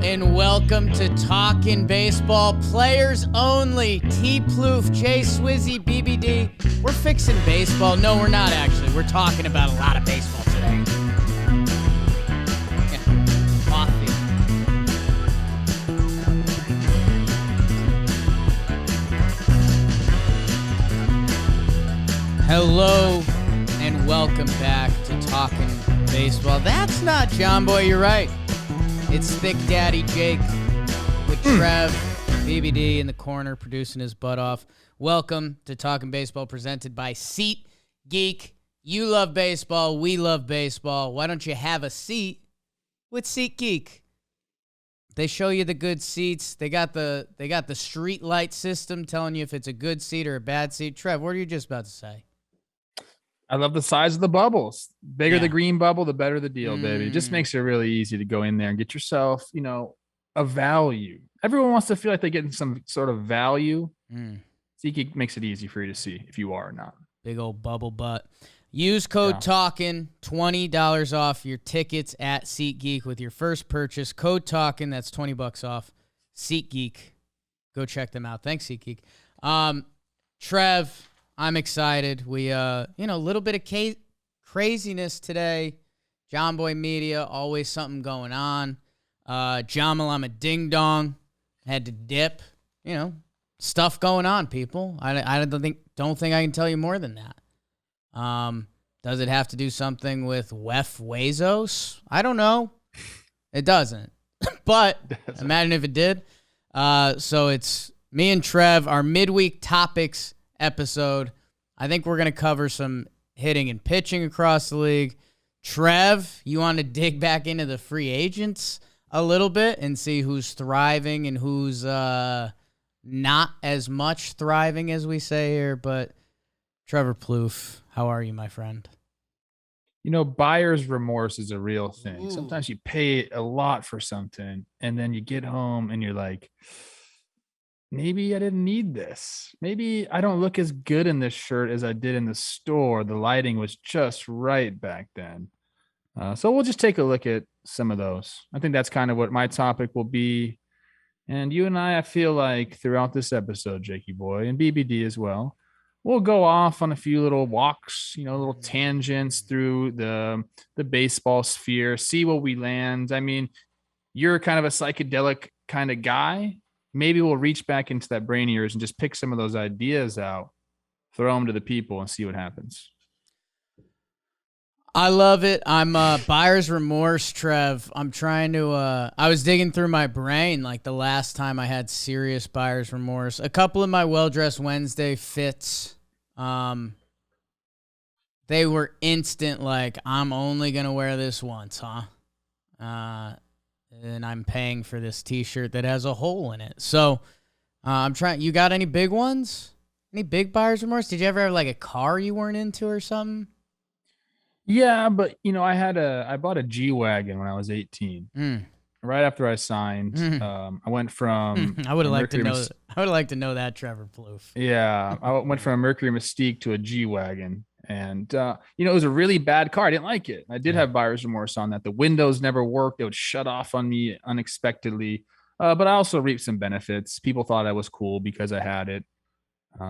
and welcome to Talkin Baseball. Players only. T-Ploof, J Swizzy, BBD. We're fixing baseball. No, we're not actually. We're talking about a lot of baseball today. Yeah. Coffee. Hello and welcome back to Talkin Baseball. That's not John Boy, you're right. It's Thick Daddy Jake with Trev, BBD in the corner producing his butt off. Welcome to Talkin Baseball presented by Seat Geek. You love baseball, we love baseball. Why don't you have a seat with Seat Geek? They show you the good seats. They got the street light system telling you if it's a good seat or a bad seat. Trev, what are you just about to say? I love the size of the bubbles. Bigger the green bubble, the better the deal, baby. It just makes it really easy to go in there and get yourself, a value. Everyone wants to feel like they're getting some sort of value. SeatGeek makes it easy for you to see if you are or not. Big old bubble butt. Use code TALKIN, $20 off your tickets at SeatGeek with your first purchase. Code TALKIN, that's $20 off. SeatGeek. Go check them out. Thanks, SeatGeek. Trev, I'm excited. We, a little bit of craziness today. John Boy Media, always something going on. Jamal, I'm a ding dong. Had to dip. Stuff going on, people. I don't think I can tell you more than that. Does it have to do something with Wef Wazos? I don't know. It doesn't. But imagine if it did. So it's me and Trev, our midweek topics episode. I think we're going to cover some hitting and pitching across the league. Trev, you want to dig back into the free agents a little bit and see who's thriving and who's not as much thriving as we say here. But Trevor Plouffe, how are you, my friend? Buyer's remorse is a real thing. Ooh. Sometimes you pay a lot for something and then you get home and you're like, maybe I didn't need this. Maybe I don't look as good in this shirt as I did in the store. The lighting was just right back then. So we'll just take a look at some of those. I think that's kind of what my topic will be. And you and I feel like throughout this episode, Jakey boy, and BBD as well, we'll go off on a few little walks, little tangents through the baseball sphere, see where we land. I mean, you're kind of a psychedelic kind of guy. Maybe we'll reach back into that brain of yours and just pick some of those ideas out, throw them to the people and see what happens. I love it. I'm buyer's remorse, Trev. I'm trying to, I was digging through my brain like the last time I had serious buyer's remorse. A couple of my Well-Dressed Wednesday fits, they were instant like, I'm only going to wear this once, huh? And I'm paying for this t-shirt that has a hole in it. So I'm trying. You got any big ones? Any big buyer's remorse? Did you ever have like a car you weren't into or something? Yeah, but I bought a G-Wagon when I was 18. Right after I signed. I went from I would have liked to know. I would like to know that, Trevor Plouffe. Yeah, I went from a Mercury Mystique to a G-Wagon. And, it was a really bad car. I didn't like it. I did have buyer's remorse on that. The windows never worked. They would shut off on me unexpectedly. But I also reaped some benefits. People thought I was cool because I had it,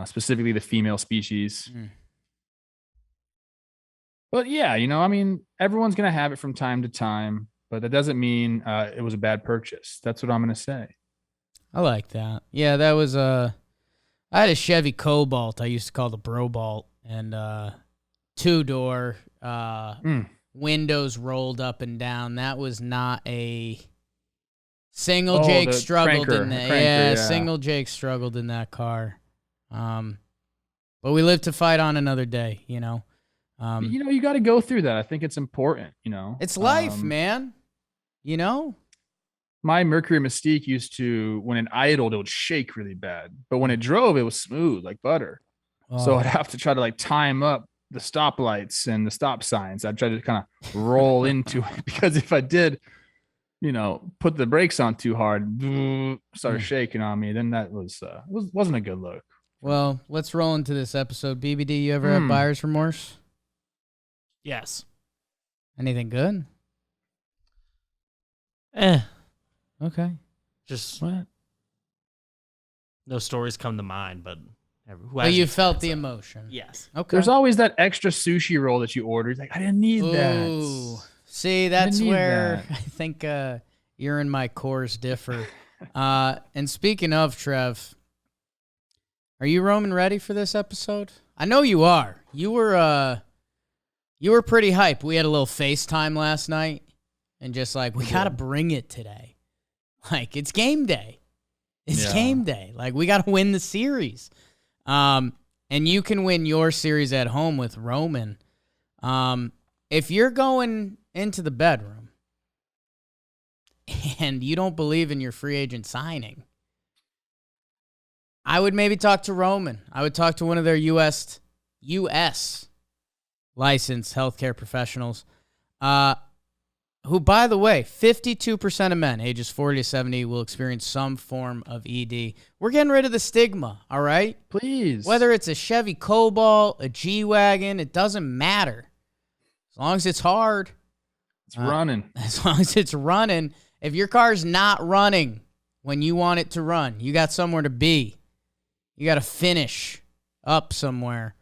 specifically the female species. But yeah, everyone's going to have it from time to time. But that doesn't mean it was a bad purchase. That's what I'm going to say. I like that. Yeah, that was I had a Chevy Cobalt I used to call the Brobalt. And two-door, windows rolled up and down. That was not a single. Jake struggled in that. Yeah, single Jake struggled in that car. But we live to fight on another day, you got to go through that. I think it's important, It's life, man. My Mercury Mystique used to, when it idled, it would shake really bad. But when it drove, it was smooth like butter. So I'd have to try to time up the stoplights and the stop signs. I'd try to kind of roll into it because if I did, put the brakes on too hard, started shaking on me, then that wasn't a good look. Well, let's roll into this episode. BBD, you ever have buyer's remorse? Yes. Anything good? Okay. Just What? no stories come to mind, but Well, you felt the emotion. Yes. Okay. There's always that extra sushi roll that you order. It's like, I didn't need Ooh. that. See, that's need where that. I think you're and my cores differ. And speaking of, Trev, are you Roman ready for this episode? I know you are. You were pretty hype. We had a little FaceTime last night and just like, we got to bring it today. Like, it's game day. It's game day. Like, we got to win the series. And you can win your series at home with Roman. If you're going into the bedroom and you don't believe in your free agent signing, I would maybe talk to Roman. I would talk to one of their U.S. licensed healthcare professionals, who, by the way, 52% of men ages 40 to 70 will experience some form of ED. We're getting rid of the stigma, all right? Please. Whether it's a Chevy Cobalt, a G-Wagon, it doesn't matter. As long as it's hard. It's running. As long as it's running. If your car's not running when you want it to run, you got somewhere to be. You got to finish up somewhere.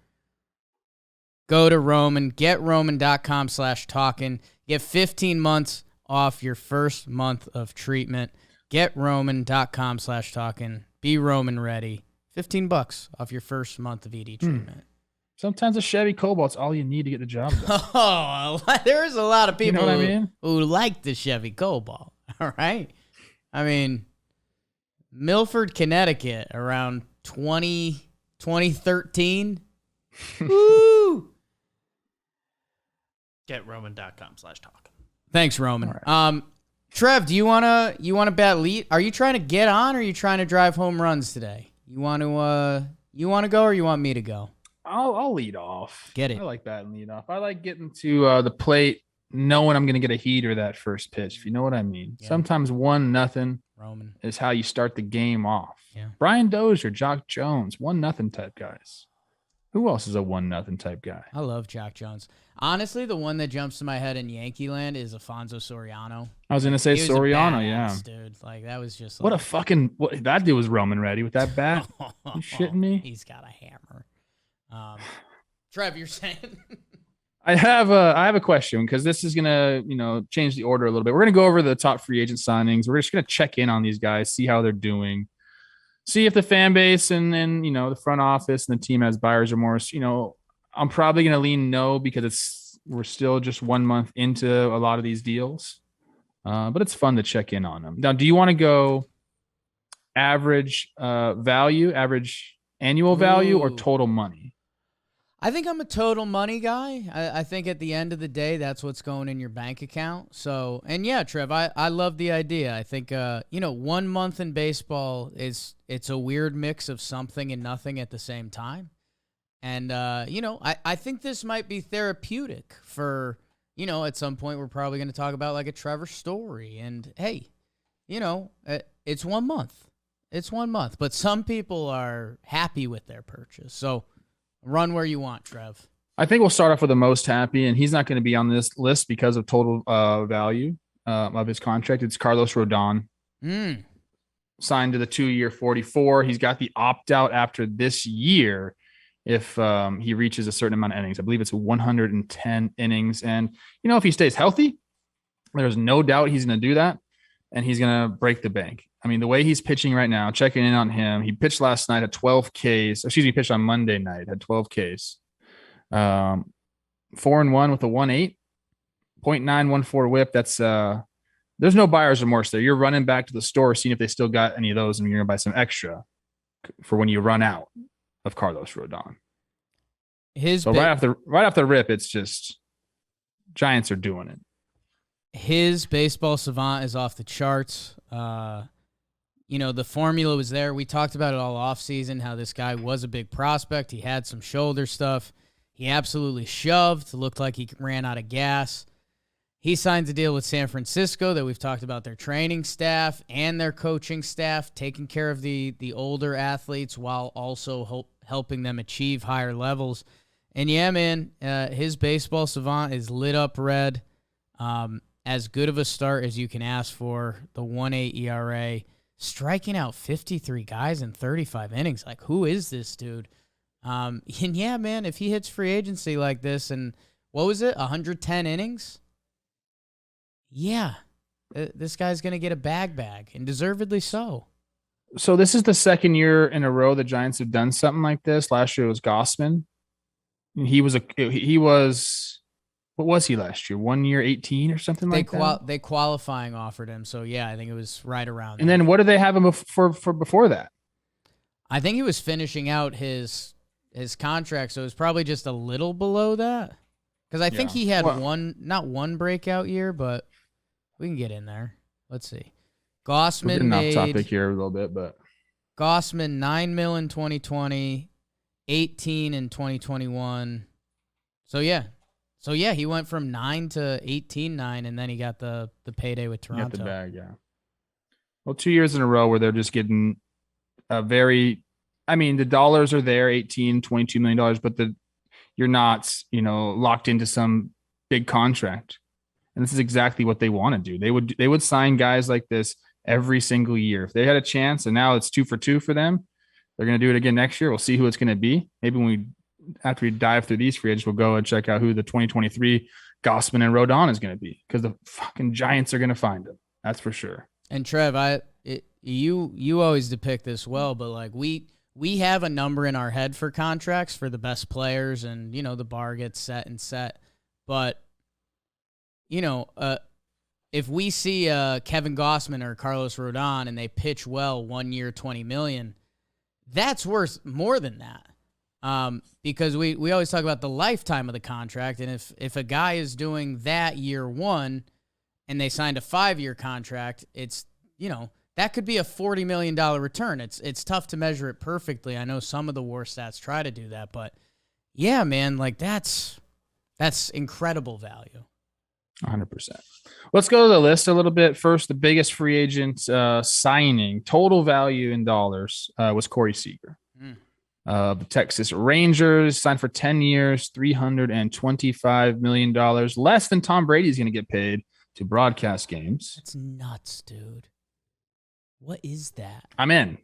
Go to Roman. GetRoman.com/talkin. Get 15 months off your first month of treatment. GetRoman.com/talkin. Be Roman ready. $15 off your first month of ED treatment. Sometimes a Chevy Cobalt's all you need to get the job done. Oh, there's a lot of people You know what I mean? who like the Chevy Cobalt. All right. I mean, Milford, Connecticut, around 2013. Woo! GetRoman.com/talk. Thanks, Roman. All Trev, do you wanna bat lead? Are you trying to get on, or are you trying to drive home runs today? You want to go, or you want me to go? I'll lead off. Get it. I like batting lead off. I like getting to the plate, knowing I'm going to get a heater that first pitch, if you know what I mean. Yeah. Sometimes 1-0 Roman. is how you start the game off. Yeah. Brian Dozier, Jock Jones, 1-0 type guys. Who else is a 1-0 type guy? I love Jock Jones. Honestly, the one that jumps to my head in Yankee land is Alfonso Soriano. I was going to say He was a Soriano, badass, yeah. dude. Like, that was just What a like, fucking that dude was Roman ready with that bat. You shitting me? He's got a hammer. Trev, you're saying? I have a question, because this is gonna change the order a little bit. We're gonna go over the top free agent signings. We're just gonna check in on these guys, see how they're doing, see if the fan base and then the front office and the team has buyer's remorse. I'm probably gonna lean no, because we're still just 1 month into a lot of these deals, but it's fun to check in on them. Now, do you want to go average value, average annual value, or Ooh. total money? I think I'm a total money guy. I think at the end of the day, that's what's going in your bank account. So, and yeah, Trev, I love the idea. I think, 1 month in baseball it's a weird mix of something and nothing at the same time. And, I think this might be therapeutic for, at some point we're probably going to talk about like a Trevor story. And hey, it's 1 month. It's 1 month, but some people are happy with their purchase. So, run where you want, Trev. I think we'll start off with the most happy, and he's not going to be on this list because of total value of his contract. It's Carlos Rodon. Signed to the 2-year 44. He's got the opt-out after this year if he reaches a certain amount of innings. I believe it's 110 innings. And, if he stays healthy, there's no doubt he's going to do that, and he's going to break the bank. I mean, the way he's pitching right now, checking in on him, he pitched last night at 12 Ks. Excuse me, pitched on Monday night, had 12 Ks. 4-1 with a 1.8, 0.914 whip. That's there's no buyer's remorse there. You're running back to the store, seeing if they still got any of those, and you're going to buy some extra for when you run out of Carlos Rodon. Right off the rip, it's just Giants are doing it. His baseball savant is off the charts. The formula was there. We talked about it all offseason, how this guy was a big prospect. He had some shoulder stuff. He absolutely shoved. Looked like he ran out of gas. He signs a deal with San Francisco that we've talked about their training staff and their coaching staff, taking care of the older athletes while also helping them achieve higher levels. And yeah, man, his baseball savant is lit up red. as good of a start as you can ask for. The 1.8 ERA, striking out 53 guys in 35 innings. Like, who is this dude? And yeah, man, if he hits free agency like this, and what was it, 110 innings? Yeah, this guy's gonna get a bag, and deservedly so. So this is the second year in a row the Giants have done something like this. Last year it was Gossman. He was what was he last year? 1 year, 18 or something like that? They qualifying offered him, so yeah, I think it was right around. And then what did they have him for before that? I think he was finishing out his contract, so it was probably just a little below that. Because I think he had not one breakout year, but we can get in there. Let's see. Gossman made off topic here a little bit, but Gossman $9 million in 2020, 18 in 2021. So yeah, he went from 9 to 18.9, and then he got the payday with Toronto. Got the bag, yeah. Well, 2 years in a row where they're just getting the dollars are there, $18, $22 million, but you're not, locked into some big contract. And this is exactly what they want to do. They would sign guys like this every single year. If they had a chance, and now it's 2 for 2 for them, they're going to do it again next year. We'll see who it's going to be. Maybe after we dive through these free agents, we'll go and check out who the 2023 Gossman and Rodon is going to be, because the fucking Giants are going to find him. That's for sure. And Trev, you always depict this well, but like we have a number in our head for contracts for the best players, and the bar gets set. But if we see Kevin Gossman or Carlos Rodon and they pitch well 1 year, $20 million, that's worth more than that. Because we always talk about the lifetime of the contract, and if a guy is doing that year one and they signed a 5-year contract, it's that could be a $40 million return. It's tough to measure it perfectly. I know some of the WAR stats try to do that, but yeah, man, like that's incredible value. 100%. Let's go to the list a little bit. First, the biggest free agent signing, total value in dollars, was Corey Seager. The Texas Rangers signed for 10 years, $325 million, less than Tom Brady's going to get paid to broadcast games. That's nuts, dude. What is that? I'm in.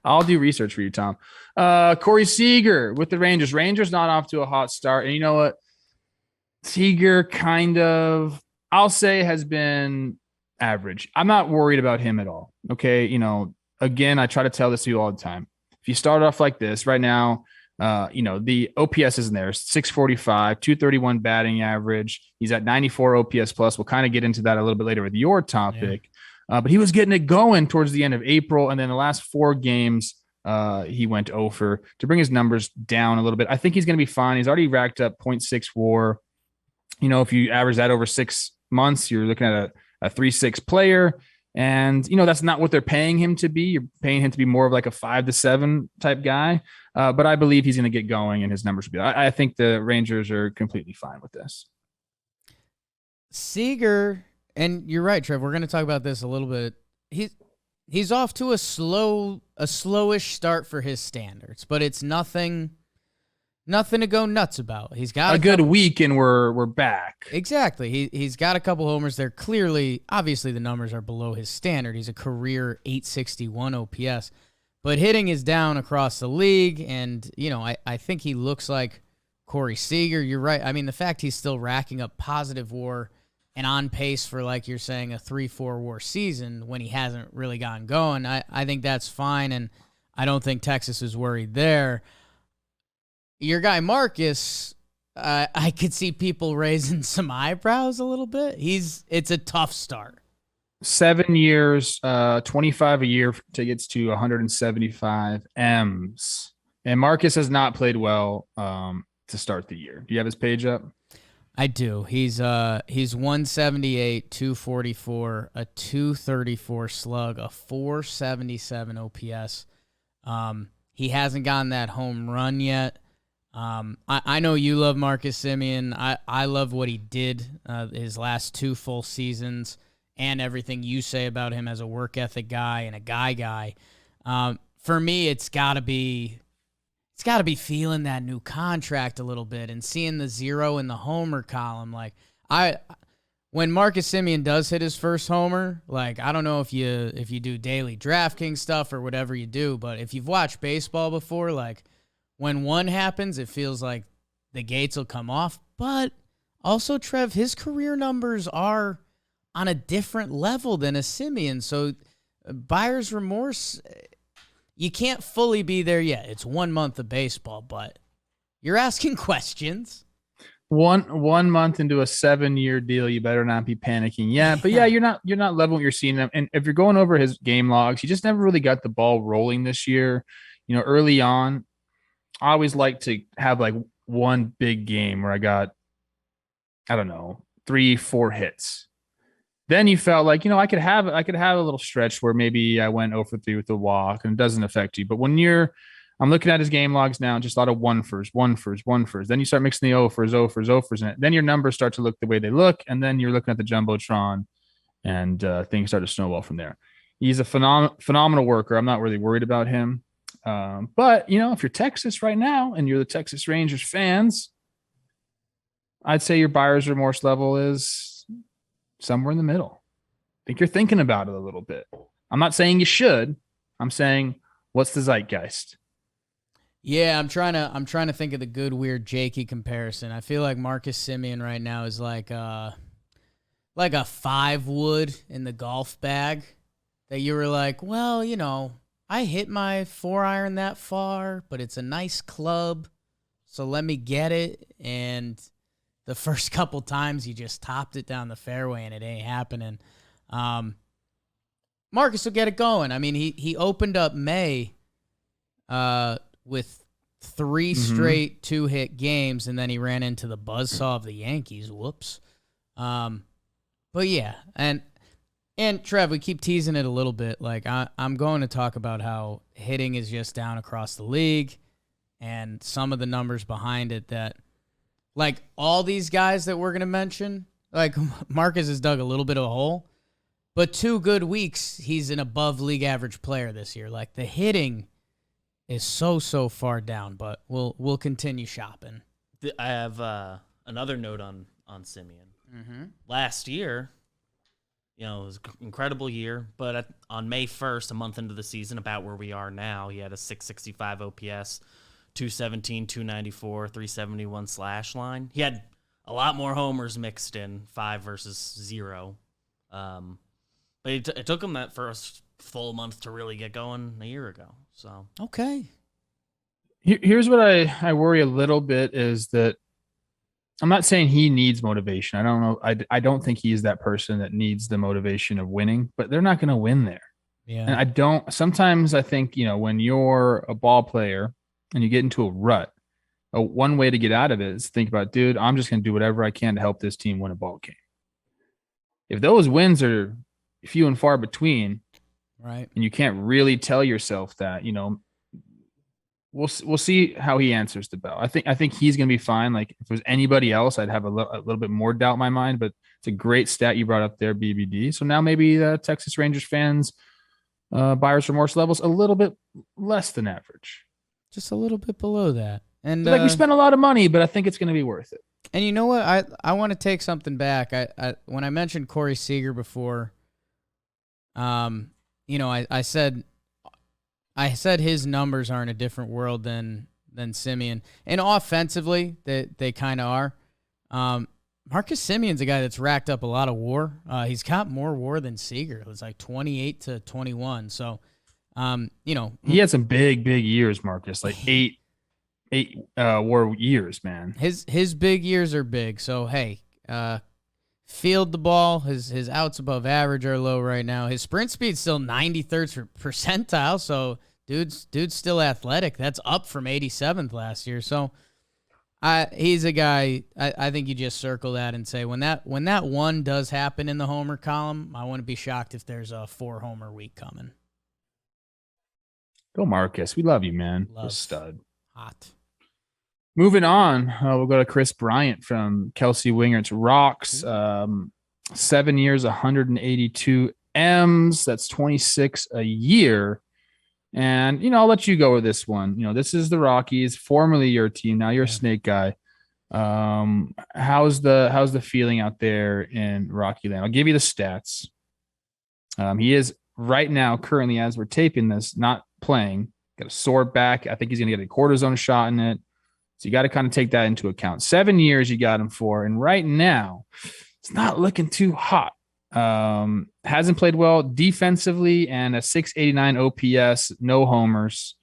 I'll do research for you, Tom. Corey Seager with the Rangers. Rangers not off to a hot start. And you know what? Seager kind of, I'll say, has been average. I'm not worried about him at all. Okay. Again, I try to tell this to you all the time. If you start off like this right now, the OPS isn't there. 645, 231 batting average. He's at 94 OPS plus. We'll kind of get into that a little bit later with your topic. Yeah. But he was getting it going towards the end of April. And then the last 4 games, he went over to bring his numbers down a little bit. I think he's going to be fine. He's already racked up 0.6 WAR. If you average that over 6 months, you're looking at a 3.6 player. And, that's not what they're paying him to be. You're paying him to be more of like a 5 to 7 type guy. But I believe he's going to get going and his numbers will be. I think the Rangers are completely fine with this. Seager, and you're right, Trev, we're going to talk about this a little bit. He's off to a slowish start for his standards, but it's nothing to go nuts about. He's got a good week and we're back. Exactly. He's got a couple homers there. Clearly, obviously the numbers are below his standard. He's a career 861 OPS, but hitting is down across the league. And, I think he looks like Corey Seager. You're right. I mean, the fact he's still racking up positive WAR and on pace for, like you're saying, a 3-4 WAR season when he hasn't really gotten going, I think that's fine. And I don't think Texas is worried there. Your guy Marcus, I could see people raising some eyebrows a little bit. It's a tough start. 7 years, 25 a year gets to 175 M's. And Marcus has not played well to start the year. Do you have his page up? I do. He's 178, 244, a 234 slug, a 477 OPS. He hasn't gotten that home run yet. I know you love Marcus Semien. I love what he did his last 2 full seasons and everything you say about him as a work ethic guy and a guy. For me, it's got to be he's got to be feeling that new contract a little bit and seeing the 0 in the homer column. Like when Marcus Semien does hit his first homer, like I don't know if you do daily DraftKings stuff or whatever you do, but if you've watched baseball before, like when one happens, it feels like the gates will come off. But also, Trev, his career numbers are on a different level than a Semien. So buyer's remorse, you can't fully be there yet. It's 1 month of baseball, but you're asking questions. One month into a 7-year deal, you better not be panicking yet. But yeah, you're not loving what you're seeing. And if you're going over his game logs, he just never really got the ball rolling this year. You know, early on, I always like to have like one big game where I got, I don't know, 3-4 hits. Then you felt like, you know, I could have a little stretch where maybe I went 0 for 3 with the walk and it doesn't affect you. But when I'm looking at his game logs now, just a lot of 1-fers. Then you start mixing the 0-fers, and then your numbers start to look the way they look. And then you're looking at the Jumbotron and things start to snowball from there. He's a phenomenal worker. I'm not really worried about him. But, you know, if you're Texas right now and you're the Texas Rangers fans, I'd say your buyer's remorse level is somewhere in the middle. I think you're thinking about it a little bit. I'm not saying you should. I'm saying, what's the zeitgeist? Yeah, I'm trying to think of the good, weird, Jakey comparison. I feel like Marcus Semien right now is like a 5-wood in the golf bag that you were like, well, you know, I hit my 4-iron that far, but it's a nice club, so let me get it. And the first couple times you just topped it down the fairway and it ain't happening. Marcus will get it going. I mean, he opened up May with 3 straight 2-hit games, and then he ran into the buzzsaw of the Yankees. Whoops. But yeah, and Trev, we keep teasing it a little bit. Like I'm going to talk about how hitting is just down across the league, and some of the numbers behind it that, like all these guys that we're gonna mention, like Marcus has dug a little bit of a hole, but 2 good weeks, he's an above league average player this year. Like the hitting is so far down, but we'll continue shopping. I have another note on Semien. Mm-hmm. Last year, you know, it was an incredible year, but on May 1st, a month into the season, about where we are now, he had a 665 OPS, 217, 294, 371 slash line. He had a lot more homers mixed in, 5 versus 0. But it took him that first full month to really get going a year ago. So okay. Here's what I worry a little bit is that I'm not saying he needs motivation. I don't know. I don't think he's that person that needs the motivation of winning, but they're not going to win there. Yeah. And sometimes I think, you know, when you're a ball player and you get into a rut, one way to get out of it is think about, dude, I'm just going to do whatever I can to help this team win a ball game. If those wins are few and far between, right, and you can't really tell yourself that, you know, we'll see how he answers the bell. I think he's going to be fine. Like if it was anybody else, I'd have a little bit more doubt in my mind, but it's a great stat you brought up there, BBD. So now maybe the Texas Rangers fans, buyer's remorse levels a little bit less than average. Just a little bit below that. And like we spent a lot of money, but I think it's going to be worth it. And you know what? I want to take something back. I when I mentioned Corey Seager before, you know, I said his numbers are in a different world than Semien. And offensively, they kind of are. Marcus Semien's a guy that's racked up a lot of WAR. He's got more WAR than Seager. It was like 28 to 21. So, you know, he had some big years, Marcus, like eight WAR years, man. His big years are big. So hey, field the ball. His outs above average are low right now. His sprint speed's still 93rd percentile. So dude's still athletic. That's up from 87th last year. So he's a guy. I think you just circle that and say when that one does happen in the homer column, I wouldn't be shocked if there's a 4-homer week coming. Go Marcus. We love you, man. Love. You're a stud. Hot. Moving on, we'll go to Kris Bryant from Kelsey Wingert's Rocks. 7 years, 182 M's. That's 26 a year. And, I'll let you go with this one. This is the Rockies, formerly your team. Now you're a Snake guy. How's the feeling out there in Rocky Land? I'll give you the stats. He is right now, currently, as we're taping this, not playing. Got a sore back. I think he's going to get a cortisone shot in it. So you got to kind of take that into account. 7 years you got him for. And right now, it's not looking too hot. Hasn't played well defensively, and a 689 OPS, no homers,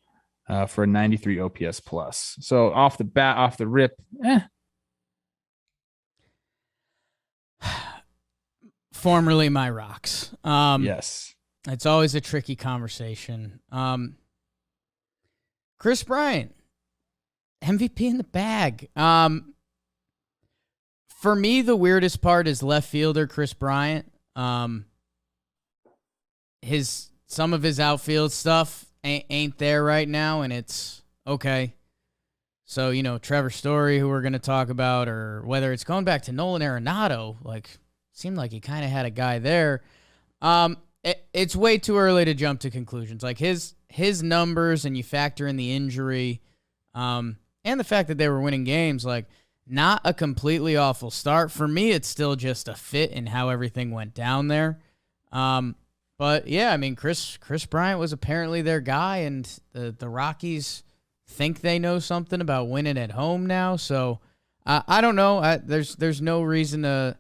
for a 93 OPS plus. So off the rip, Formerly my Rocks. Yes. It's always a tricky conversation. Kris Bryant, MVP in the bag. For me, the weirdest part is left fielder Kris Bryant. Some of his outfield stuff ain't there right now, and it's okay. So, Trevor Story, who we're going to talk about, or whether it's going back to Nolan Arenado, seemed like he kind of had a guy there. It's way too early to jump to conclusions. His numbers, and you factor in the injury, and the fact that they were winning games, not a completely awful start. For me, it's still just a fit in how everything went down there. But yeah, Kris Bryant was apparently their guy, and the Rockies think they know something about winning at home now. So I don't know. There's no reason to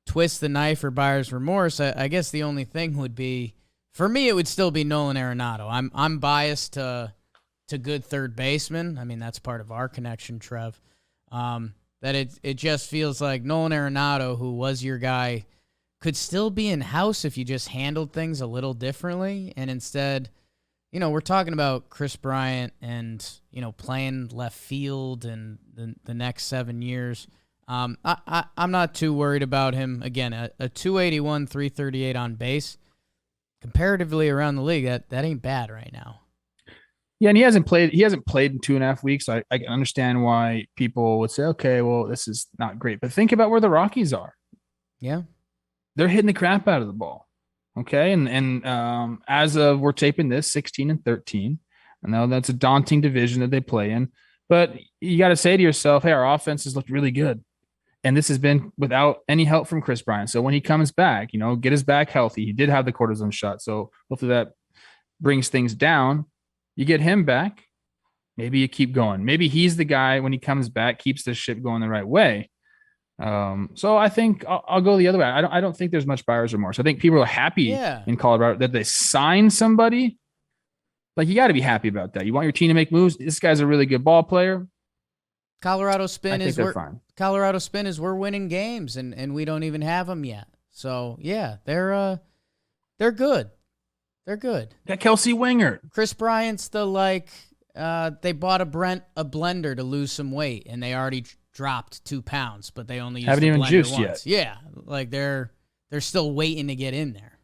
twist the knife or buyer's remorse. I guess the only thing would be, for me, it would still be Nolan Arenado. I'm biased to good third baseman. That's part of our connection, Trev. That it just feels like Nolan Arenado, who was your guy, could still be in-house if you just handled things a little differently. And instead, we're talking about Kris Bryant and, playing left field and the next 7 years. I'm not too worried about him. Again, a 281, 338 on base. Comparatively around the league, that ain't bad right now. Yeah, and he hasn't played in 2.5 weeks. So I can understand why people would say, okay, well, this is not great. But think about where the Rockies are. Yeah. They're hitting the crap out of the ball. Okay. And as of we're taping this, 16-13. I know that's a daunting division that they play in. But you got to say to yourself, hey, our offense has looked really good. And this has been without any help from Kris Bryant. So when he comes back, get his back healthy. He did have the cortisone shot. So hopefully that brings things down. You get him back. Maybe you keep going. Maybe he's the guy when he comes back, keeps this ship going the right way. So I think I'll go the other way. I don't think there's much buyer's remorse. I think people are happy in Colorado that they signed somebody. You got to be happy about that. You want your team to make moves. This guy's a really good ball player. Colorado spin is we're winning games and we don't even have them yet. So yeah, they're good. They're good. Got Kelsey Winger. Kris Bryant's they bought a blender to lose some weight and they already dropped 2 pounds, but they only haven't even juiced once. yet. Yeah, they're still waiting to get in there.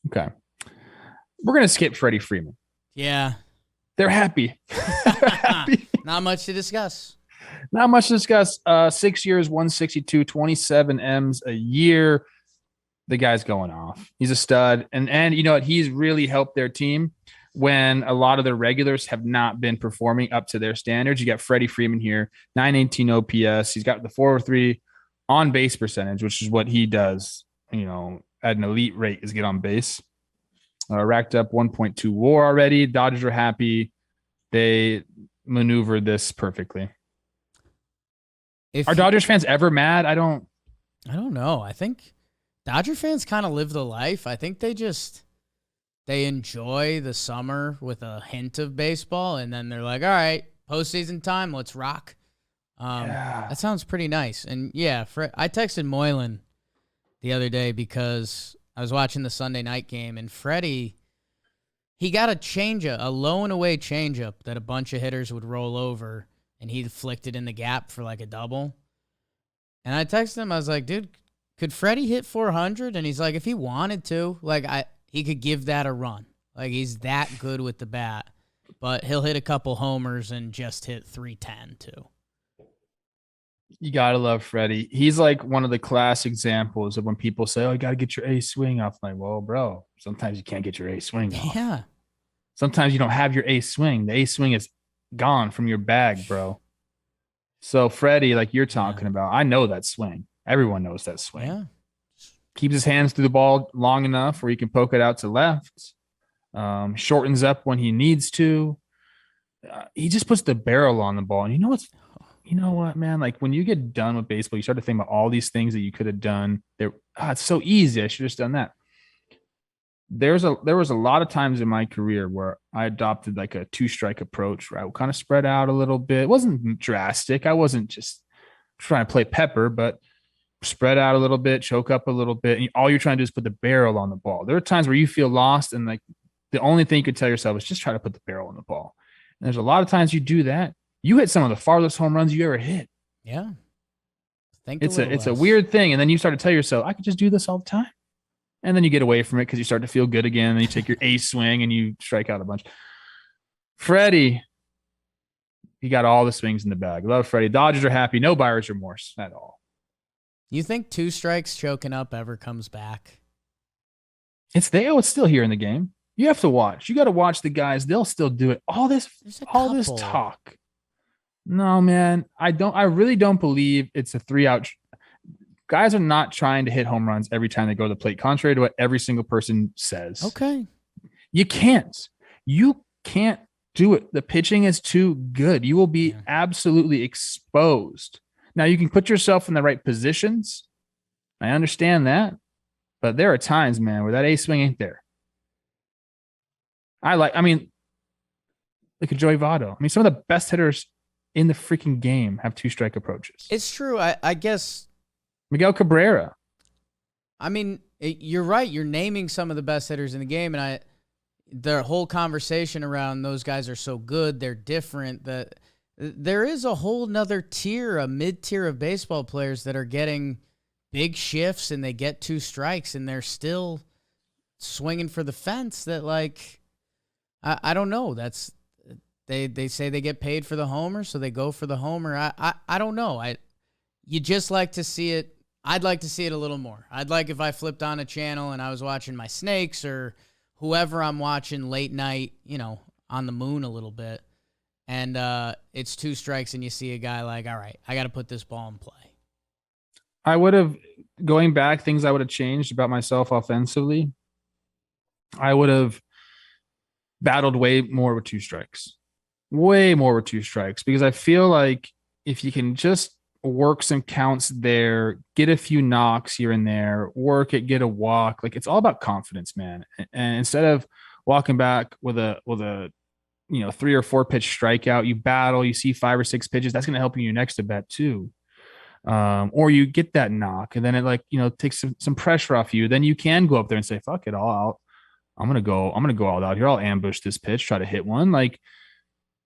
Okay, we're gonna skip Freddie Freeman. Yeah, they're happy. Not much to discuss. 6 years, 162, 27 M's a year. The guy's going off. He's a stud. And you know what? He's really helped their team when a lot of the regulars have not been performing up to their standards. You got Freddie Freeman here, 918 OPS. He's got the 403 on base percentage, which is what he does, at an elite rate, is get on base. Racked up 1.2 WAR already. Dodgers are happy. They maneuvered this perfectly. Are Dodgers fans ever mad? I don't know. I think Dodger fans kind of live the life. I think they enjoy the summer with a hint of baseball, and then they're like, all right, postseason time, let's rock. That sounds pretty nice. And yeah, I texted Moylan the other day because I was watching the Sunday night game, and Freddie, he got a low and away changeup that a bunch of hitters would roll over, and he flicked it in the gap for a double. And I texted him, I was like, dude, could Freddie hit 400? And he's like, if he wanted to, he could give that a run. He's that good with the bat, but he'll hit a couple homers and just hit 310 too. You got to love Freddie. He's one of the class examples of when people say, oh, you got to get your A swing off. I'm like, well, bro, sometimes you can't get your A swing off. Yeah. Sometimes you don't have your ace swing. The ace swing is gone from your bag, bro. So Freddie, like you're talking about, I know that swing. Everyone knows that swing. Yeah. Keeps his hands through the ball long enough where he can poke it out to left. Shortens up when he needs to. He just puts the barrel on the ball. And you know what, man? Like when you get done with baseball, you start to think about all these things that you could have done. It's so easy. I should have just done that. There was a lot of times in my career where I adopted like a 2-strike approach where I would kind of spread out a little bit. It wasn't drastic. I wasn't just trying to play pepper, but spread out a little bit, choke up a little bit. And all you're trying to do is put the barrel on the ball. There are times where you feel lost and like the only thing you could tell yourself is just try to put the barrel on the ball. And there's a lot of times you do that. You hit some of the farthest home runs you ever hit. Yeah. It's a weird thing. And then you start to tell yourself, I could just do this all the time. And then you get away from it because you start to feel good again. And then you take your ace swing and you strike out a bunch. Freddie, he got all the swings in the bag. Love Freddie. Dodgers are happy. No buyer's remorse at all. You think 2 strikes choking up ever comes back? It's there. It's still here in the game. You have to watch. You got to watch the guys. They'll still do it. All this talk. No, man. I really don't believe it's a 3-out. Guys are not trying to hit home runs every time they go to the plate, contrary to what every single person says. Okay. You can't do it. The pitching is too good. You will be absolutely exposed. Now you can put yourself in the right positions. I understand that, but there are times, man, where that ace swing ain't there. Look at Joey Votto. I mean, some of the best hitters in the freaking game have 2-strike approaches. It's true. I guess Miguel Cabrera. I mean, you're right. You're naming some of the best hitters in the game, and the whole conversation around those guys are so good, they're different. That there is a whole nother tier, a mid-tier of baseball players that are getting big shifts, and they get 2 strikes, and they're still swinging for the fence. That like, I don't know. That's they say they get paid for the homer, so they go for the homer. I don't know. You just like to see it. I'd like to see it a little more. I'd like if I flipped on a channel and I was watching my Snakes or whoever I'm watching late night, on the moon a little bit, and it's 2 strikes and you see a guy like, all right, I got to put this ball in play. I would have, going back, things I would have changed about myself offensively. I would have battled way more with 2 strikes. Way more with 2 strikes, because I feel like if you can just work some counts there, get a few knocks here and there, work it, get a walk. Like, it's all about confidence, man. And instead of walking back with a 3 or 4 pitch strikeout, you battle, you see 5 or 6 pitches. That's going to help you in your next at bat too. Or you get that knock and then it takes some pressure off you. Then you can go up there and say, fuck it all out. I'm going to go all out here. I'll ambush this pitch, try to hit one. Like,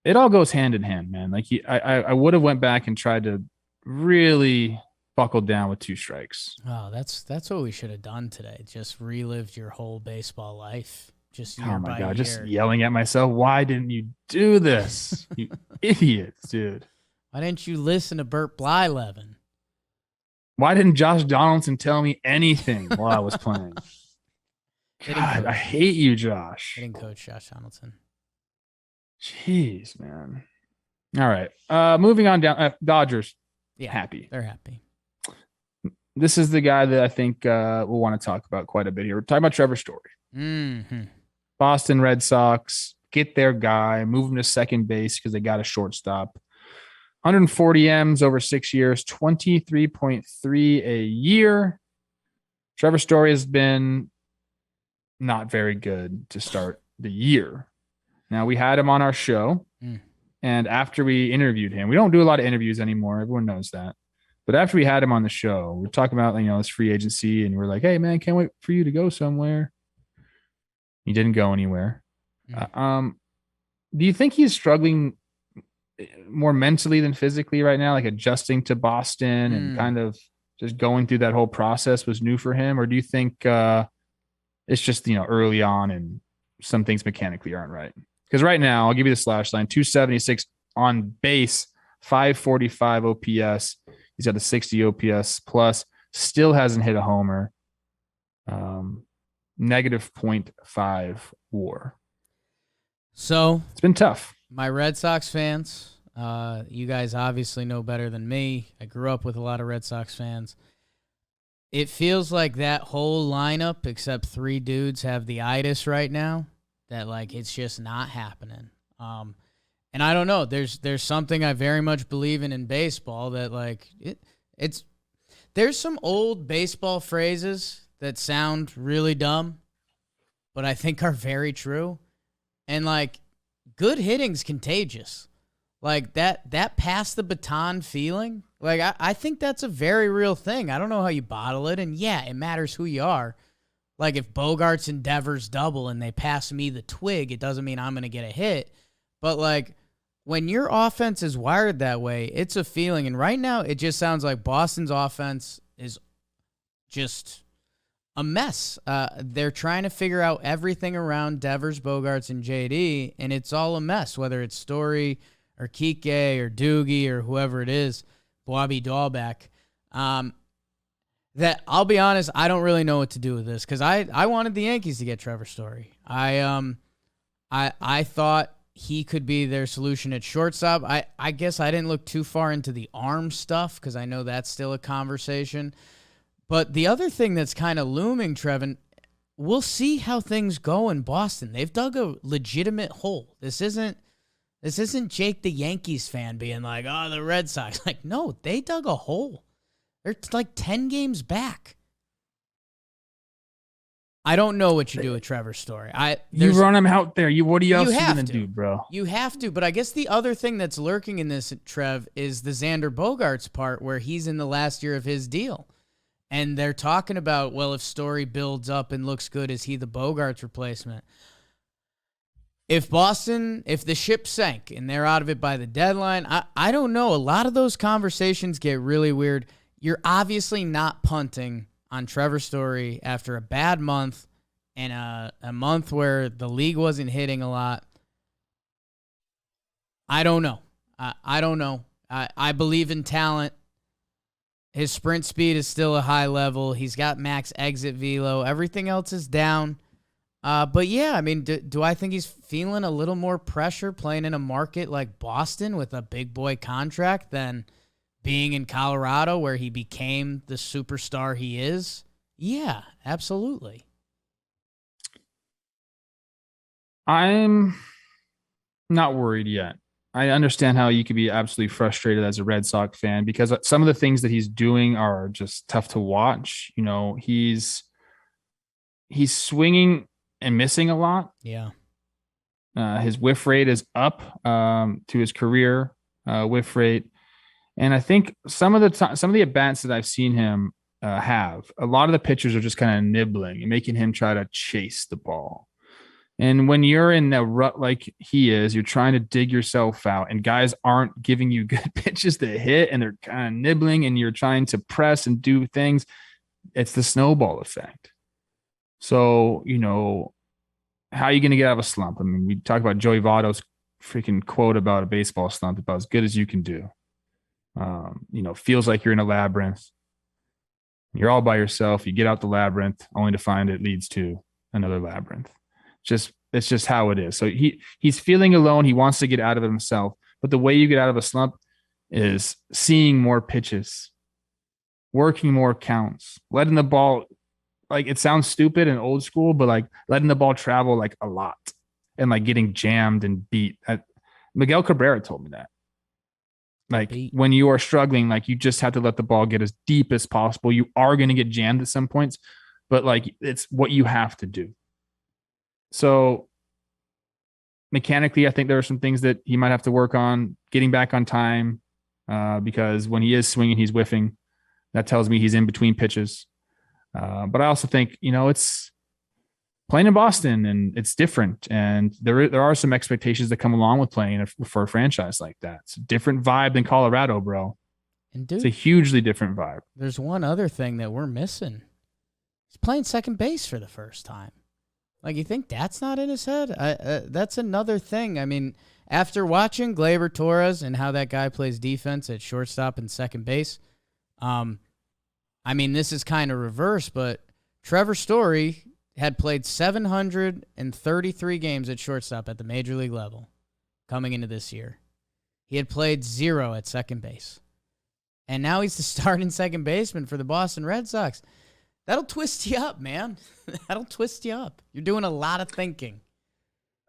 it all goes hand in hand, man. Like, I would have went back and tried to really buckled down with 2 strikes. Oh, that's what we should have done today. Just relived your whole baseball life. Just year oh my by God, year. just yelling at myself. Why didn't you do this? You idiots, dude. Why didn't you listen to Burt Blyleven? Why didn't Josh Donaldson tell me anything while I was playing? God, I hate you, Josh. Hitting coach Josh Donaldson. Jeez, man. All right. Moving on down. Dodgers. Yeah, happy. They're happy. This is the guy that I think we'll want to talk about quite a bit here. We're talking about Trevor Story. Mm-hmm. Boston Red Sox get their guy, move him to second base because they got a shortstop. 140 M's over 6 years, 23.3 a year. Trevor Story has been not very good to start the year. Now, we had him on our show, and after we interviewed him, we don't do a lot of interviews anymore. Everyone knows that. But after we had him on the show, we're talking about, this free agency, and we're like, hey, man, can't wait for you to go somewhere. He didn't go anywhere. Do you think he's struggling more mentally than physically right now, like adjusting to Boston and kind of just going through that whole process was new for him? Or do you think it's just, early on and some things mechanically aren't right? Because right now, I'll give you the slash line, 276 on base, 545 OPS. He's got a 60 OPS plus, still hasn't hit a homer, -0.5 WAR. So it's been tough. my Red Sox fans, you guys obviously know better than me. I grew up with a lot of Red Sox fans. It feels like that whole lineup, except 3 dudes, have the itis right now. That like it's just not happening. And I don't know. There's something I very much believe in baseball that like there's some old baseball phrases that sound really dumb, but I think are very true. And like good hitting's contagious. Like that pass the baton feeling. Like I think that's a very real thing. I don't know how you bottle it, and yeah, it matters who you are. Like if Bogarts and Devers double and they pass me the twig, it doesn't mean I'm gonna get a hit. But like when your offense is wired that way, it's a feeling. And right now, it just sounds like Boston's offense is just a mess. They're trying to figure out everything around Devers, Bogarts, and JD, and it's all a mess, whether it's Story or Kike or Doogie or whoever it is, Bobby Dahlbeck. That I'll be honest, I don't really know what to do with this because I wanted the Yankees to get Trevor Story. I thought he could be their solution at shortstop. I guess I didn't look too far into the arm stuff because I know that's still a conversation. But the other thing that's kind of looming, Trevin, we'll see how things go in Boston. They've dug a legitimate hole. This isn't Jake the Yankees fan being like, oh, the Red Sox. Like, no, they dug a hole. They're like 10 games back. I don't know what you do with Trevor's Story. You run him out there. What are you else going to do, bro? You have to. But I guess the other thing that's lurking in this, Trev, is the Xander Bogaerts part where he's in the last year of his deal. And they're talking about, well, if Story builds up and looks good, is he the Bogaerts replacement? If the ship sank and they're out of it by the deadline, I don't know. A lot of those conversations get really weird. You're obviously not punting on Trevor Story after a bad month and a month where the league wasn't hitting a lot. I don't know. I don't know. I believe in talent. His sprint speed is still a high level. He's got max exit velo. Everything else is down. But yeah, I mean, do I think he's feeling a little more pressure playing in a market like Boston with a big boy contract than being in Colorado where he became the superstar he is? Yeah, absolutely. I'm not worried yet. I understand how you could be absolutely frustrated as a Red Sox fan because some of the things that he's doing are just tough to watch. You know, he's swinging and missing a lot. Yeah. His whiff rate is up to his career whiff rate. And I think some of the at-bats that I've seen him have, a lot of the pitchers are just kind of nibbling and making him try to chase the ball. And when you're in a rut like he is, you're trying to dig yourself out and guys aren't giving you good pitches to hit and they're kind of nibbling and you're trying to press and do things. It's the snowball effect. So, you know, how are you going to get out of a slump? I mean, we talk about Joey Votto's freaking quote about a baseball slump, about as good as you can do. You know, feels like you're in a labyrinth. You're all by yourself. You get out the labyrinth only to find it leads to another labyrinth. It's just how it is. So he's feeling alone. He wants to get out of it himself. But the way you get out of a slump is seeing more pitches, working more counts, letting the ball, like it sounds stupid and old school, but like letting the ball travel like a lot and like getting jammed and beat. Miguel Cabrera told me that. Like when you are struggling, like you just have to let the ball get as deep as possible. You are going to get jammed at some points, but like it's what you have to do. So mechanically, I think there are some things that he might have to work on getting back on time because when he is swinging, he's whiffing. That tells me he's in between pitches. But I also think, you know, it's playing in Boston and it's different. And there are some expectations that come along with playing for a franchise like that. It's a different vibe than Colorado, bro. And dude, it's a hugely different vibe. There's one other thing that we're missing. He's playing second base for the first time. Like, you think that's not in his head? That's another thing. I mean, after watching Gleyber Torres and how that guy plays defense at shortstop and second base, I mean, this is kind of reverse, but Trevor Story had played 733 games at shortstop at the major league level coming into this year. He had played 0 at second base. And now he's the starting second baseman for the Boston Red Sox. That'll twist you up, man. That'll twist you up. You're doing a lot of thinking.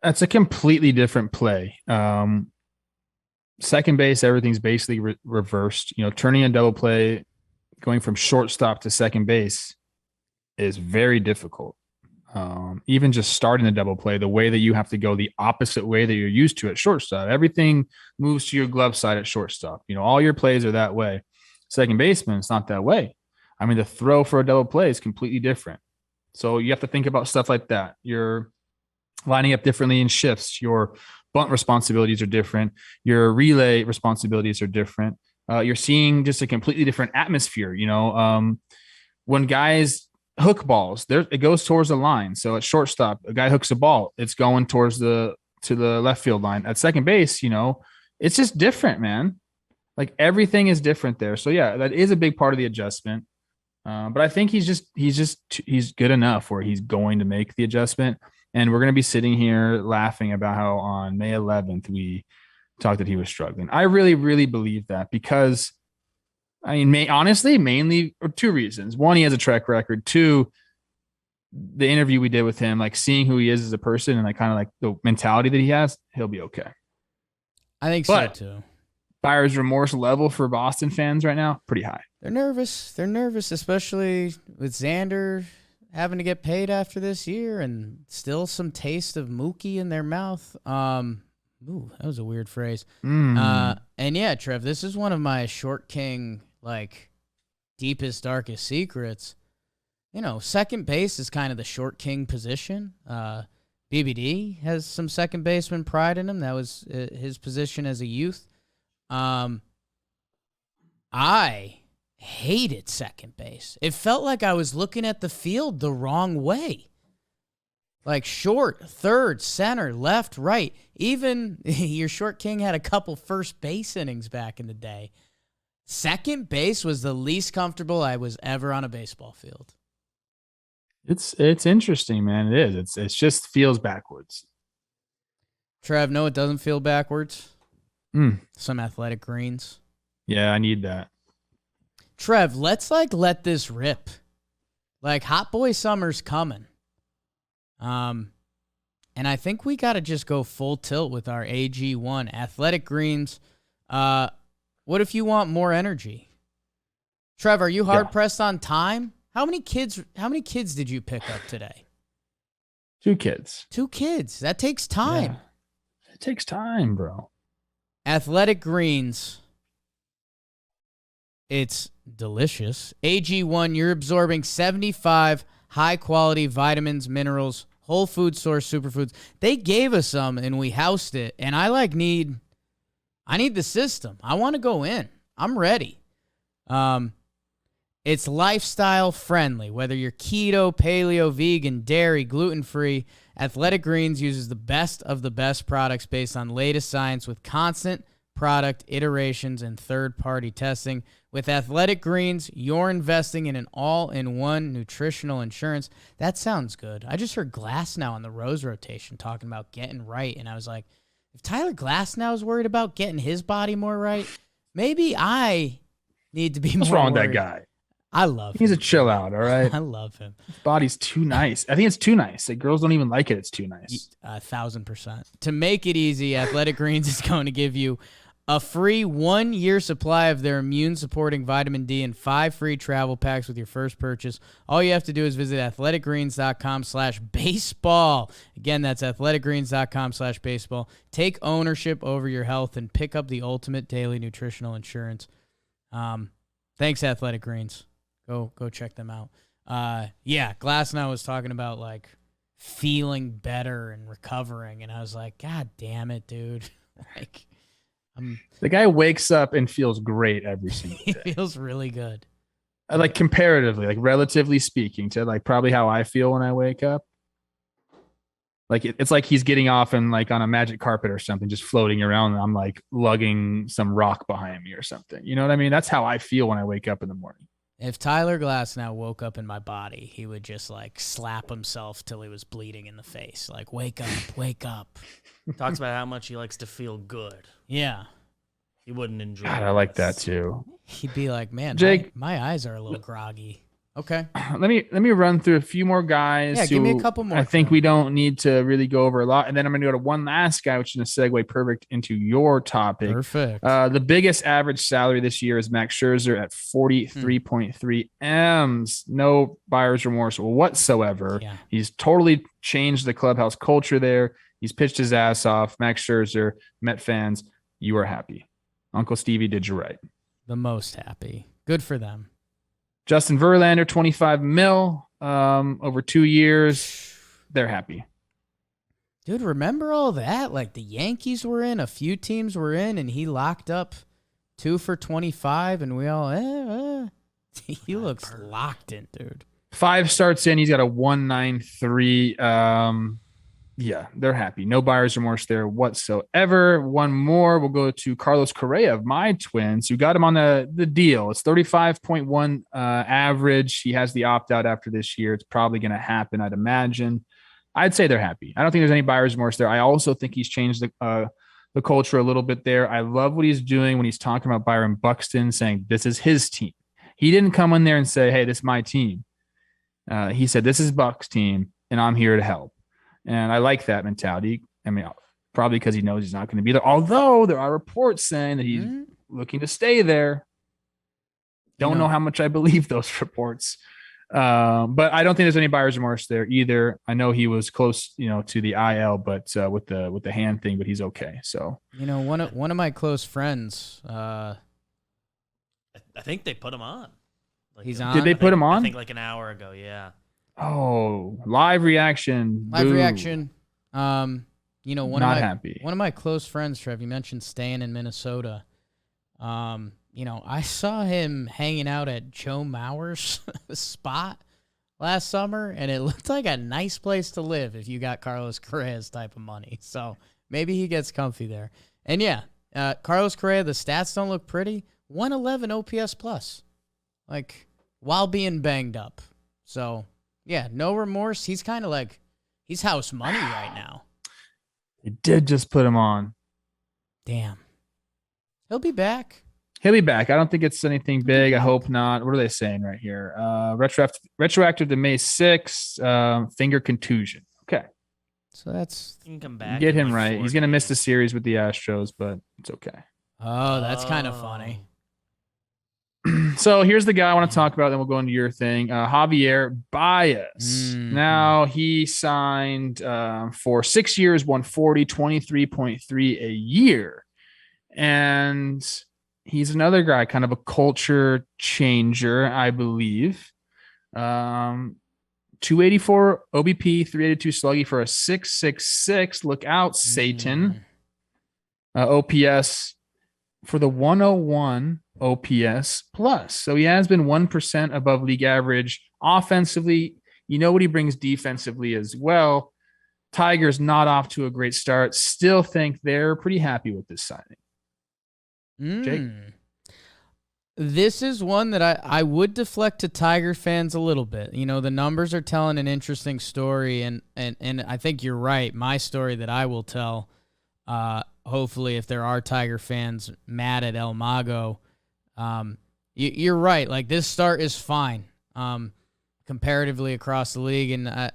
That's a completely different play. Second base, everything's basically reversed. Turning a double play, going from shortstop to second base is very difficult. Even just starting the double play, the way that you have to go the opposite way that you're used to at shortstop, everything moves to your glove side at shortstop. All your plays are that way. Second baseman, it's not that way. I mean, the throw for a double play is completely different. So you have to think about stuff like that. You're lining up differently in shifts. Your bunt responsibilities are different. Your relay responsibilities are different. You're seeing just a completely different atmosphere. When guys hook balls, it goes towards the line. So at shortstop, a guy hooks a ball, it's going towards to the left field line. At second base, it's just different, man. Like everything is different there. So yeah, that is a big part of the adjustment. But I think he's good enough where he's going to make the adjustment. And we're going to be sitting here laughing about how on May 11th, we talked that he was struggling. I really, really believe that because honestly, mainly for two reasons. One, he has a track record. Two, the interview we did with him, like seeing who he is as a person and like kind of like the mentality that he has, he'll be okay. I think so too. Buyer's remorse level for Boston fans right now, pretty high. They're nervous. They're nervous, especially with Xander having to get paid after this year and still some taste of Mookie in their mouth. Ooh, that was a weird phrase. And yeah, Trev, this is one of my Short King, like, deepest, darkest secrets. Second base is kind of the Short King position. BBD has some second baseman pride in him. That was his position as a youth. I hated second base. It felt like I was looking at the field the wrong way. Like short, third, center, left, right. Even your Short King had a couple first base innings back in the day. Second base was the least comfortable I was ever on a baseball field. It's interesting, man. It is. It's just feels backwards. Trev, no, it doesn't feel backwards. Some athletic greens. Yeah, I need that. Trev, let's let this rip. Like hot boy summer's coming. And I think we got to just go full tilt with our AG1 athletic greens. What if you want more energy? Trev, are you hard pressed on time? How many kids did you pick up today? 2 kids. 2 kids. That takes time. Yeah. It takes time, bro. Athletic greens. It's delicious. AG1, you're absorbing 75 high-quality vitamins, minerals, whole food source superfoods. They gave us some, and we housed it, and I need the system. I want to go in. I'm ready. It's lifestyle friendly, whether you're keto, paleo, vegan, dairy, gluten-free. Athletic Greens uses the best of the best products based on latest science with constant product iterations and third-party testing. With Athletic Greens, you're investing in an all-in-one nutritional insurance. That sounds good. I just heard Glasnow on the Rose rotation talking about getting right, and I was like, if Tyler Glasnow is worried about getting his body more right, maybe I need to be more worried. What's wrong with that guy? I love him. He's a chill out, all right? I love him. His body's too nice. I think it's too nice. Like, girls don't even like it. It's too nice. 1,000%. To make it easy, Athletic Greens is going to give you a free 1-year supply of their immune-supporting vitamin D and 5 free travel packs with your first purchase. All you have to do is visit athleticgreens.com/baseball. Again, that's athleticgreens.com/baseball. Take ownership over your health and pick up the ultimate daily nutritional insurance. Thanks, Athletic Greens. Go check them out. Yeah, Glasnow was talking about like feeling better and recovering, and I was like, God damn it, dude. Like, the guy wakes up and feels great every single day. He feels really good. Like comparatively, like relatively speaking to like probably how I feel when I wake up. Like it's like he's getting off and like on a magic carpet or something, just floating around. And I'm like lugging some rock behind me or something. You know what I mean? That's how I feel when I wake up in the morning. If Tyler Glasnow woke up in my body, he would just like slap himself till he was bleeding in the face. Like, wake up, wake up. Talks about how much he likes to feel good. Yeah. He wouldn't enjoy God, this. I like that too. He'd be like, man, Jake, my eyes are a little groggy. Okay. Let me run through a few more guys. Yeah, give me a couple more. I think we don't need to really go over a lot. And then I'm going to go to one last guy, which is a segue perfect into your topic. Perfect. The biggest average salary this year is Max Scherzer at 43.3 M's. No buyer's remorse whatsoever. Yeah. He's totally changed the clubhouse culture there. He's pitched his ass off. Max Scherzer, Met fans, you are happy. Uncle Stevie did you right. The most happy. Good for them. Justin Verlander, 25 mil over 2 years. They're happy. Dude, remember all that? Like the Yankees were in, a few teams were in, and he locked up 2 for 25, and we all, he looks locked in, dude. 5 starts in. He's got a 1.93. Yeah, they're happy. No buyer's remorse there whatsoever. One more. We'll go to Carlos Correa of my Twins, who got him on the deal. It's 35.1 average. He has the opt-out after this year. It's probably going to happen, I'd imagine. I'd say they're happy. I don't think there's any buyer's remorse there. I also think he's changed the culture a little bit there. I love what he's doing when he's talking about Byron Buxton, saying this is his team. He didn't come in there and say, hey, this is my team. He said, this is Buck's team, and I'm here to help. And I like that mentality. I mean, probably because he knows he's not going to be there. Although there are reports saying that he's looking to stay there. Don't know how much I believe those reports. But I don't think there's any buyer's remorse there either. I know he was close, to the IL, but with the hand thing, but he's okay. So one of my close friends. I think they put him on. He's on. Did they put him on? I think like an hour ago. Yeah. Oh, live reaction. Live Boo. reaction. One happy. One of my close friends, Trev, you mentioned staying in Minnesota. I saw him hanging out at Joe Mauer's spot last summer, and it looked like a nice place to live if you got Carlos Correa's type of money. So maybe he gets comfy there. And yeah, Carlos Correa, the stats don't look pretty. 111 OPS plus, like while being banged up. So yeah, no remorse. He's kind of like he's house money right now. They did just put him on. Damn. He'll be back. He'll be back. I don't think it's anything big. I hope not. What are they saying right here? Retroactive to May 6th, finger contusion. Okay. So that's he can come back. Get him right. He's going to miss the series with the Astros, but it's okay. Oh, that's kind of funny. So here's the guy I want to talk about, then we'll go into your thing. Javier Baez. Now he signed for 6 years, 140, 23.3 a year. And he's another guy, kind of a culture changer, I believe. 284 OBP, 382 sluggy for a 666. Look out, Satan. OPS for the 101 OPS plus. So he has been 1% above league average. Offensively, you know what he brings defensively as well. Tigers not off to a great start. Still think they're pretty happy with this signing. Jake? This is one that I would deflect to Tiger fans a little bit. The numbers are telling an interesting story, and I think you're right. My story that I will tell, hopefully if there are Tiger fans mad at El Mago, you're right. Like, this start is fine comparatively across the league, and I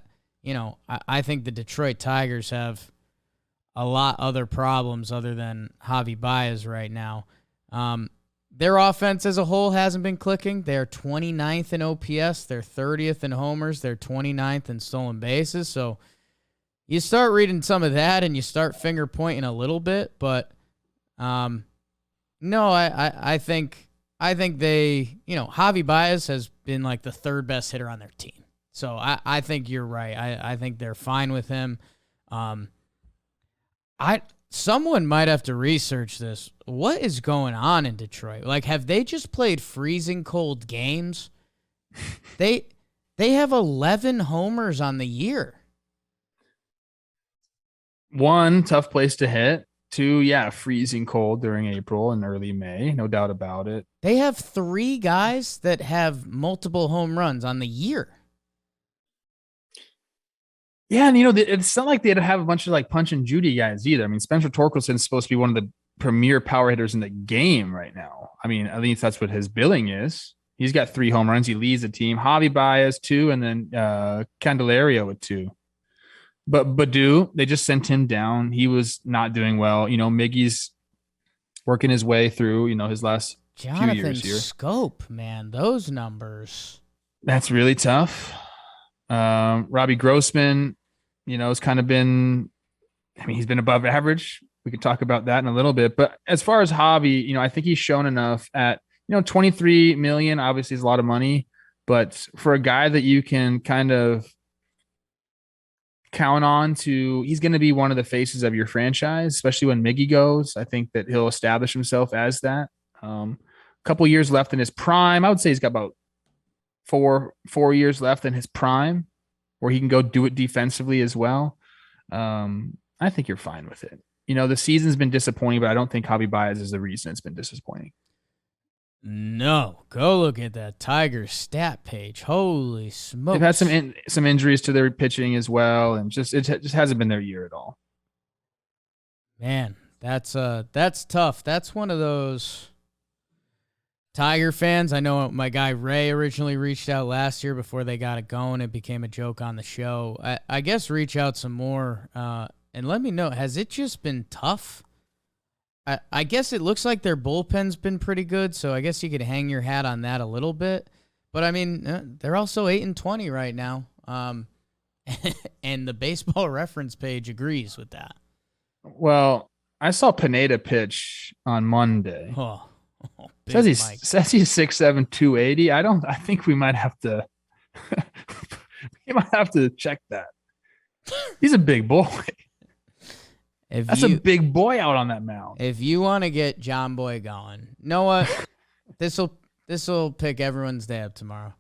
think the Detroit Tigers have a lot other problems other than Javy Baez right now. Their offense as a whole hasn't been clicking. They're 29th in OPS. They're 30th in homers. They're 29th in stolen bases. So you start reading some of that and you start finger pointing a little bit. But no, I think they, Javy Baez has been like the third best hitter on their team. So I think you're right. I think they're fine with him. Someone might have to research this. What is going on in Detroit? Like, have they just played freezing cold games? They have 11 homers on the year. 1, tough place to hit. 2, freezing cold during April and early May, no doubt about it. They have 3 guys that have multiple home runs on the year. Yeah, and it's not like they'd have a bunch of like Punch and Judy guys either. I mean, Spencer Torkelson's supposed to be one of the premier power hitters in the game right now. I mean, at least that's what his billing is. He's got 3 home runs. He leads the team. Javy Baez 2, and then Candelario with 2. But Badu, they just sent him down. He was not doing well. Miggy's working his way through, his last few years here. Scope, man, those numbers. That's really tough. Robbie Grossman, has kind of been, he's been above average. We could talk about that in a little bit. But as far as Javy, I think he's shown enough at, $23 million, obviously is a lot of money. But for a guy that you can kind of count on he's going to be one of the faces of your franchise, especially when Miggy goes. I think that he'll establish himself as that. A couple years left in his prime. I would say he's got about four years left in his prime where he can go do it defensively as well. I think you're fine with it. The season's been disappointing, but I don't think Javy Baez is the reason it's been disappointing. No, go look at that Tigers stat page. Holy smokes! They've had some injuries to their pitching as well, and it just hasn't been their year at all. Man, that's tough. That's one of those Tiger fans. I know my guy Ray originally reached out last year before they got it going. It became a joke on the show. I guess reach out some more and let me know. Has it just been tough? I guess it looks like their bullpen's been pretty good, so I guess you could hang your hat on that a little bit. But, I mean, they're also 8-20 right now, and the Baseball Reference page agrees with that. Well, I saw Pineda pitch on Monday. Says he's 6'7", 280. I think we might have to check that. He's a big boy. That's a big boy out on that mound. If you want to get John Boy going, you know what? This'll pick everyone's day up tomorrow.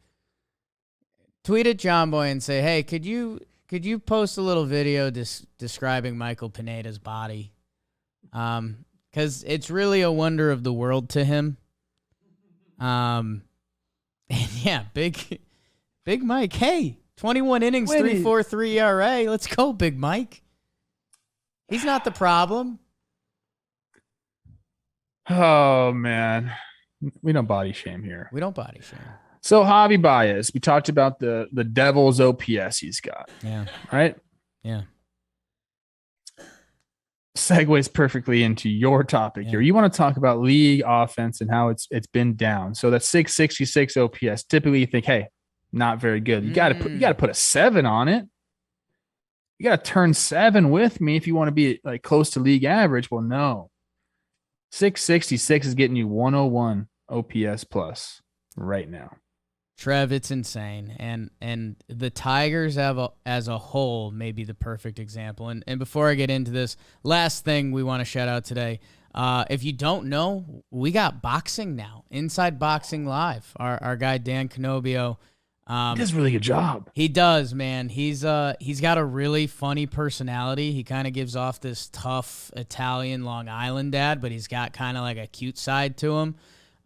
Tweet at John Boy and say, hey, could you post a little video describing Michael Pineda's body? Because it's really a wonder of the world to him. And yeah, big Mike. Hey, 21 innings, 3.43 ERA. Let's go, Big Mike. He's not the problem. Oh, man. We don't body shame here. We don't body shame. So, Javy Baez, we talked about the Devil's OPS he's got. Yeah. Right? Yeah. Segues perfectly into your topic here. You want to talk about league offense and how it's been down. So that 666 OPS, typically you think, hey, not very good. You got to put a 7 on it. You got to turn 7 with me if you want to be like close to league average. Well, no. 666 is getting you 101 OPS plus right now. Trev, it's insane. And the Tigers as a whole may be the perfect example. And before I get into this, last thing we want to shout out today. If you don't know, we got boxing now. Inside Boxing Live. Our guy Dan Canobio. He does a really good job. He does, man. He's got a really funny personality. He kind of gives off this tough Italian Long Island dad, but he's got kind of like a cute side to him.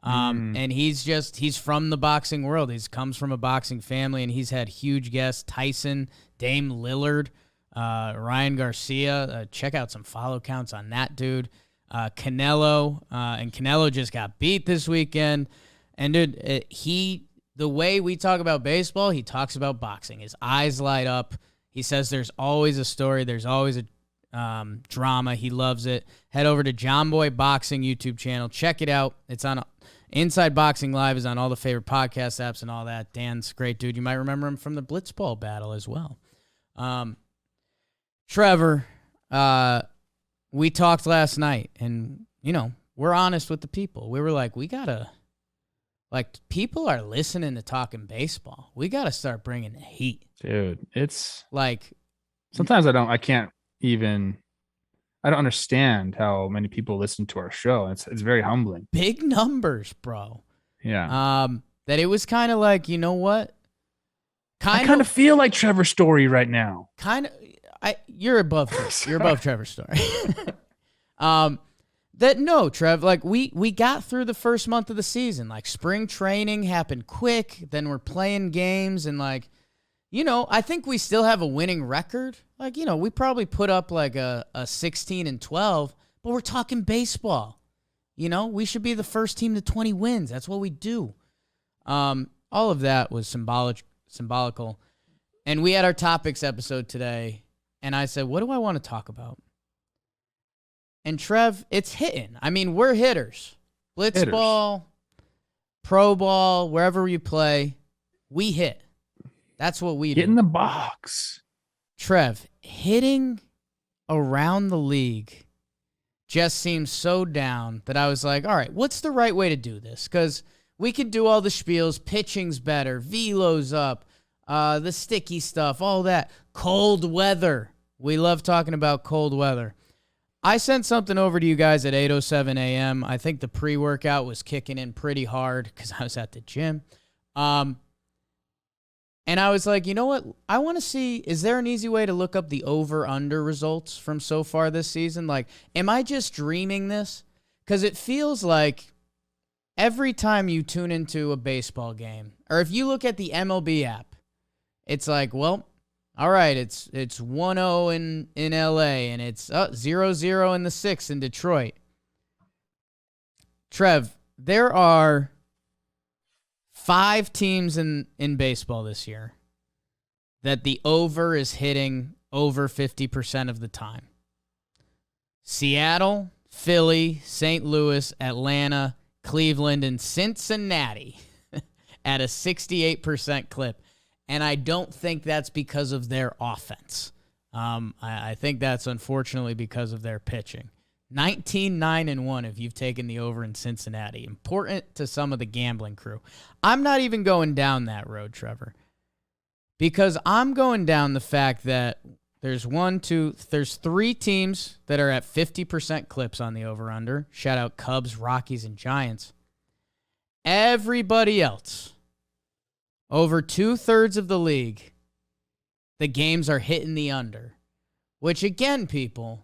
And he's from the boxing world. He comes from a boxing family, and he's had huge guests: Tyson, Dame Lillard, Ryan Garcia. Check out some follow counts on that dude. Canelo, and Canelo just got beat this weekend. And dude, the way we talk about baseball, he talks about boxing. His eyes light up. He says there's always a story. There's always a drama. He loves it. Head over to John Boy Boxing YouTube channel. Check it out. It's on Inside Boxing Live is on all the favorite podcast apps and all that. Dan's a great dude. You might remember him from the Blitzball battle as well. Trevor, we talked last night, and, we're honest with the people. We were like, people are listening to Talkin' Baseball. We got to start bringing the heat. Dude, it's like sometimes I don't understand how many people listen to our show. It's very humbling. Big numbers, bro. Yeah. That it was kind of like, you know what? I kind of feel like Trevor's story right now. You're above Trevor's story. No, Trev, like we got through the first month of the season. Like spring training happened quick, then we're playing games and like, I think we still have a winning record. Like, we probably put up like a 16-12, but we're talking baseball. We should be the first team to 20 wins. That's what we do. All of that was symbolical. And we had our topics episode today, and I said, what do I want to talk about? And Trev, it's hitting. I mean, we're hitters. Blitz ball, pro ball, wherever you play, we hit. That's what we do. Get in the box. Trev, hitting around the league just seems so down that I was like, all right, what's the right way to do this? Because we could do all the spiels. Pitching's better. Velo's up. The sticky stuff, all that. Cold weather. We love talking about cold weather. I sent something over to you guys at 8:07 a.m. I think the pre-workout was kicking in pretty hard because I was at the gym. And I was like, you know what? I want to see, is there an easy way to look up the over-under results from so far this season? Like, am I just dreaming this? Because it feels like every time you tune into a baseball game, or if you look at the MLB app, it's like, well, all right, it's 1-0 in LA, and it's 0-0 in the 6th in Detroit. Trev, there are 5 teams in baseball this year that the over is hitting over 50% of the time. Seattle, Philly, St. Louis, Atlanta, Cleveland, and Cincinnati at a 68% clip. And I don't think that's because of their offense. I think that's unfortunately because of their pitching. 19-9-1 if you've taken the over in Cincinnati. Important to some of the gambling crew. I'm not even going down that road, Trevor, because I'm going down the fact that there's 3 teams that are at 50% clips on the over-under. Shout out Cubs, Rockies, and Giants. Everybody else, over 2/3 of the league, the games are hitting the under, which again, people,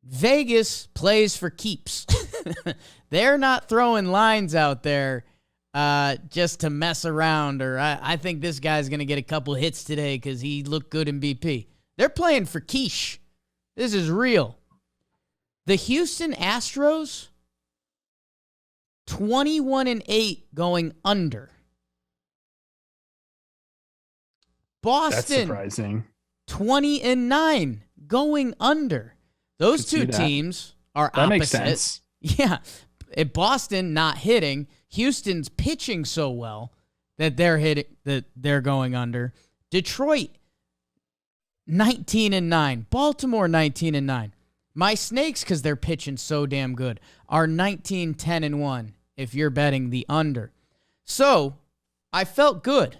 Vegas plays for keeps. They're not throwing lines out there just to mess around, or I think this guy's going to get a couple hits today because he looked good in BP. They're playing for quiche. This is real. The Houston Astros, 21-8 going under. Boston, that's surprising. 20-9 going under. Those two teams are opposite. That makes sense. Yeah. Boston not hitting. Houston's pitching so well that they're going under. Detroit 19-9. Baltimore 19-9. My Snakes, because they're pitching so damn good, are 19-10-1 if you're betting the under. So I felt good.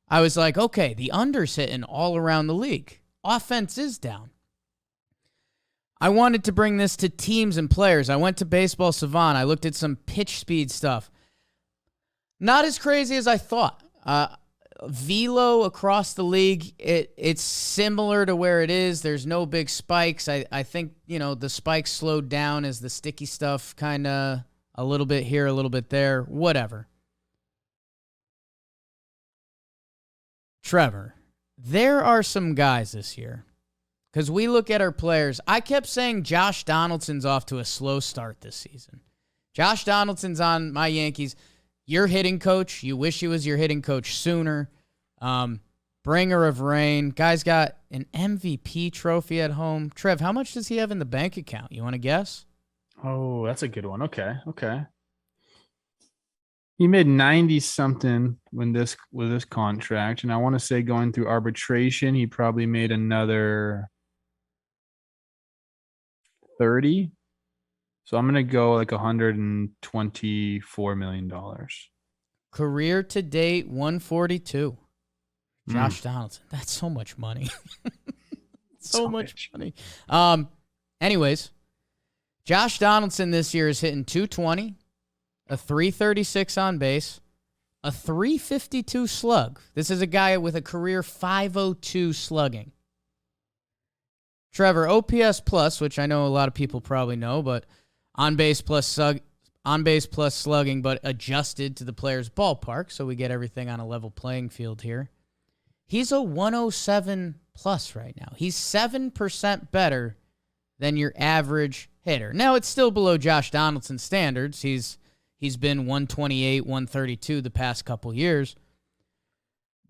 I was like, okay, the under's hitting all around the league. Offense is down. I wanted to bring this to teams and players. I went to Baseball Savant. I looked at some pitch speed stuff. Not as crazy as I thought. Velo across the league, it's similar to where it is. There's no big spikes. I think, the spikes slowed down as the sticky stuff kind of a little bit here, a little bit there, whatever. Trevor, there are some guys this year, because we look at our players. I kept saying Josh Donaldson's off to a slow start this season. Josh Donaldson's on my Yankees. Your hitting coach, you wish he was your hitting coach sooner. Bringer of rain. Guy's got an MVP trophy at home. Trev, how much does he have in the bank account? You want to guess? Oh, that's a good one. Okay. He made 90-something with this contract, and I want to say going through arbitration, he probably made another 30. So I'm going to go like $124 million. Career to date, 142. Josh Donaldson. That's so much money. so much money. Anyways, Josh Donaldson this year is hitting 220, a 336 on base, a 352 slug. This is a guy with a career 502 slugging. Trevor, OPS plus, which I know a lot of people probably know, but On base plus slugging, but adjusted to the player's ballpark, so we get everything on a level playing field here. He's a 107 plus right now. He's 7% better than your average hitter. Now, it's still below Josh Donaldson's standards. He's been 128, 132 the past couple years.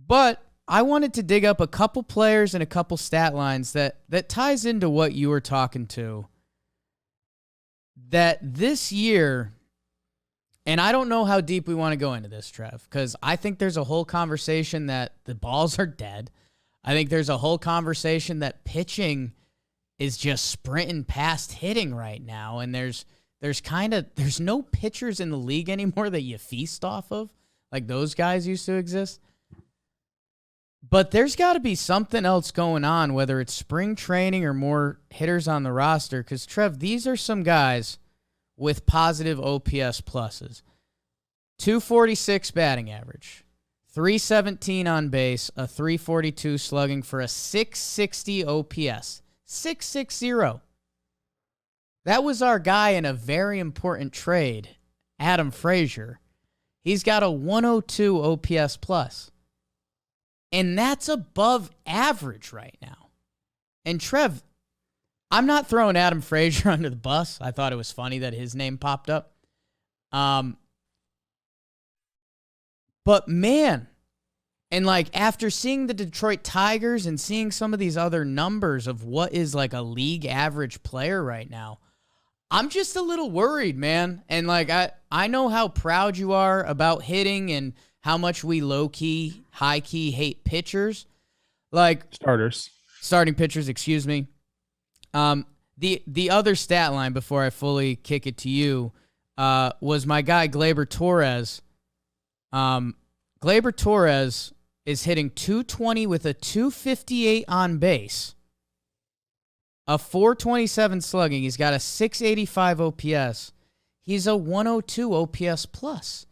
But I wanted to dig up a couple players and a couple stat lines that ties into what you were talking to. That this year, and I don't know how deep we want to go into this, Trev, because I think there's a whole conversation that the balls are dead. I think there's a whole conversation that pitching is just sprinting past hitting right now, and there's no pitchers in the league anymore that you feast off of, like those guys used to exist. But there's got to be something else going on, whether it's spring training or more hitters on the roster, because, Trev, these are some guys with positive OPS pluses. 246 batting average, 317 on base, a 342 slugging for a 660 OPS. 660. That was our guy in a very important trade, Adam Frazier. He's got a 102 OPS plus. And that's above average right now. And Trev, I'm not throwing Adam Frazier under the bus. I thought it was funny that his name popped up. But man, and like after seeing the Detroit Tigers and seeing some of these other numbers of what is like a league average player right now, I'm just a little worried, man. And like I know how proud you are about hitting and how much we low-key, high-key hate pitchers. Like starting pitchers, excuse me. The other stat line before I fully kick it to you was my guy Gleyber Torres. Gleyber Torres is hitting 220 with a 258 on base, a 427 slugging. He's got a 685 OPS. He's a 102 OPS plus.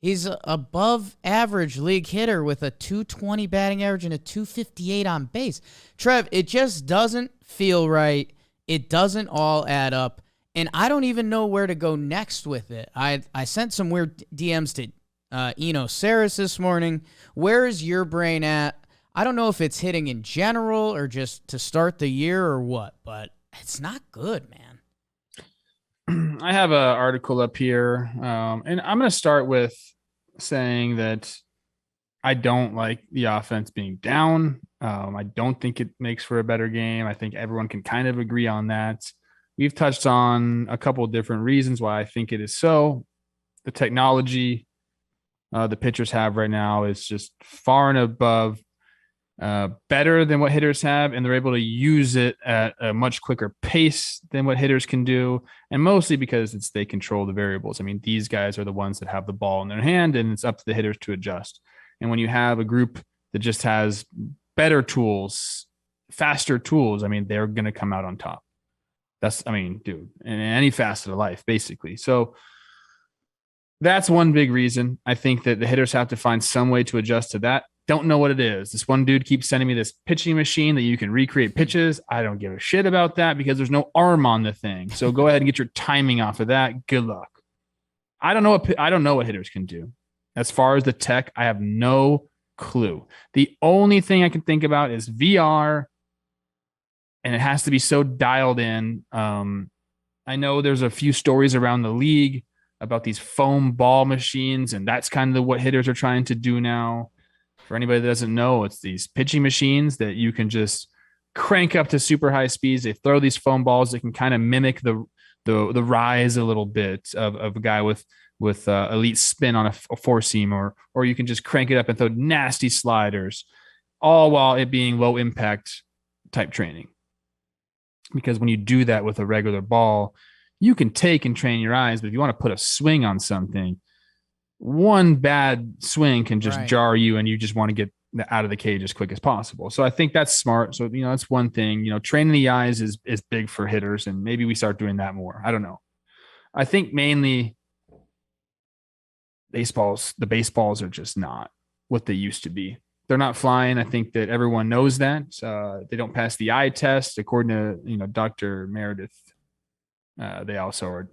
He's above average league hitter with a 220 batting average and a 258 on base. Trev, it just doesn't feel right. It doesn't all add up. And I don't even know where to go next with it. I sent some weird DMs to Eno Saris this morning. Where is your brain at? I don't know if it's hitting in general or just to start the year or what, but it's not good, man. I have an article up here, and I'm going to start with saying that I don't like the offense being down. I don't think it makes for a better game. I think everyone can kind of agree on that. We've touched on a couple of different reasons why I think it is so. The technology the pitchers have right now is just far and above better than what hitters have, and they're able to use it at a much quicker pace than what hitters can do, and mostly because they control the variables. I mean, these guys are the ones that have the ball in their hand, and it's up to the hitters to adjust. And when you have a group that just has better tools, faster tools, I mean, they're going to come out on top. Dude, in any facet of life, basically. So that's one big reason. I think that the hitters have to find some way to adjust to that. Don't know what it is. This one dude keeps sending me this pitching machine that you can recreate pitches. I don't give a shit about that because there's no arm on the thing. So go ahead and get your timing off of that. Good luck. I don't know what hitters can do. As far as the tech, I have no clue. The only thing I can think about is VR, and it has to be so dialed in. I know there's a few stories around the league about these foam ball machines, and that's kind of what hitters are trying to do now. For anybody that doesn't know, it's these pitching machines that you can just crank up to super high speeds. They throw these foam balls that can kind of mimic the rise a little bit of a guy with elite spin on a four seam, or you can just crank it up and throw nasty sliders, all while it being low impact type training. Because when you do that with a regular ball, you can take and train your eyes, but if you want to put a swing on something, one bad swing can just jar you, and you just want to get out of the cage as quick as possible. So I think that's smart. So, that's one thing. Training the eyes is big for hitters, and maybe we start doing that more. I don't know. I think mainly the baseballs are just not what they used to be. They're not flying. I think that everyone knows that. They don't pass the eye test, according to Dr. Meredith. They also are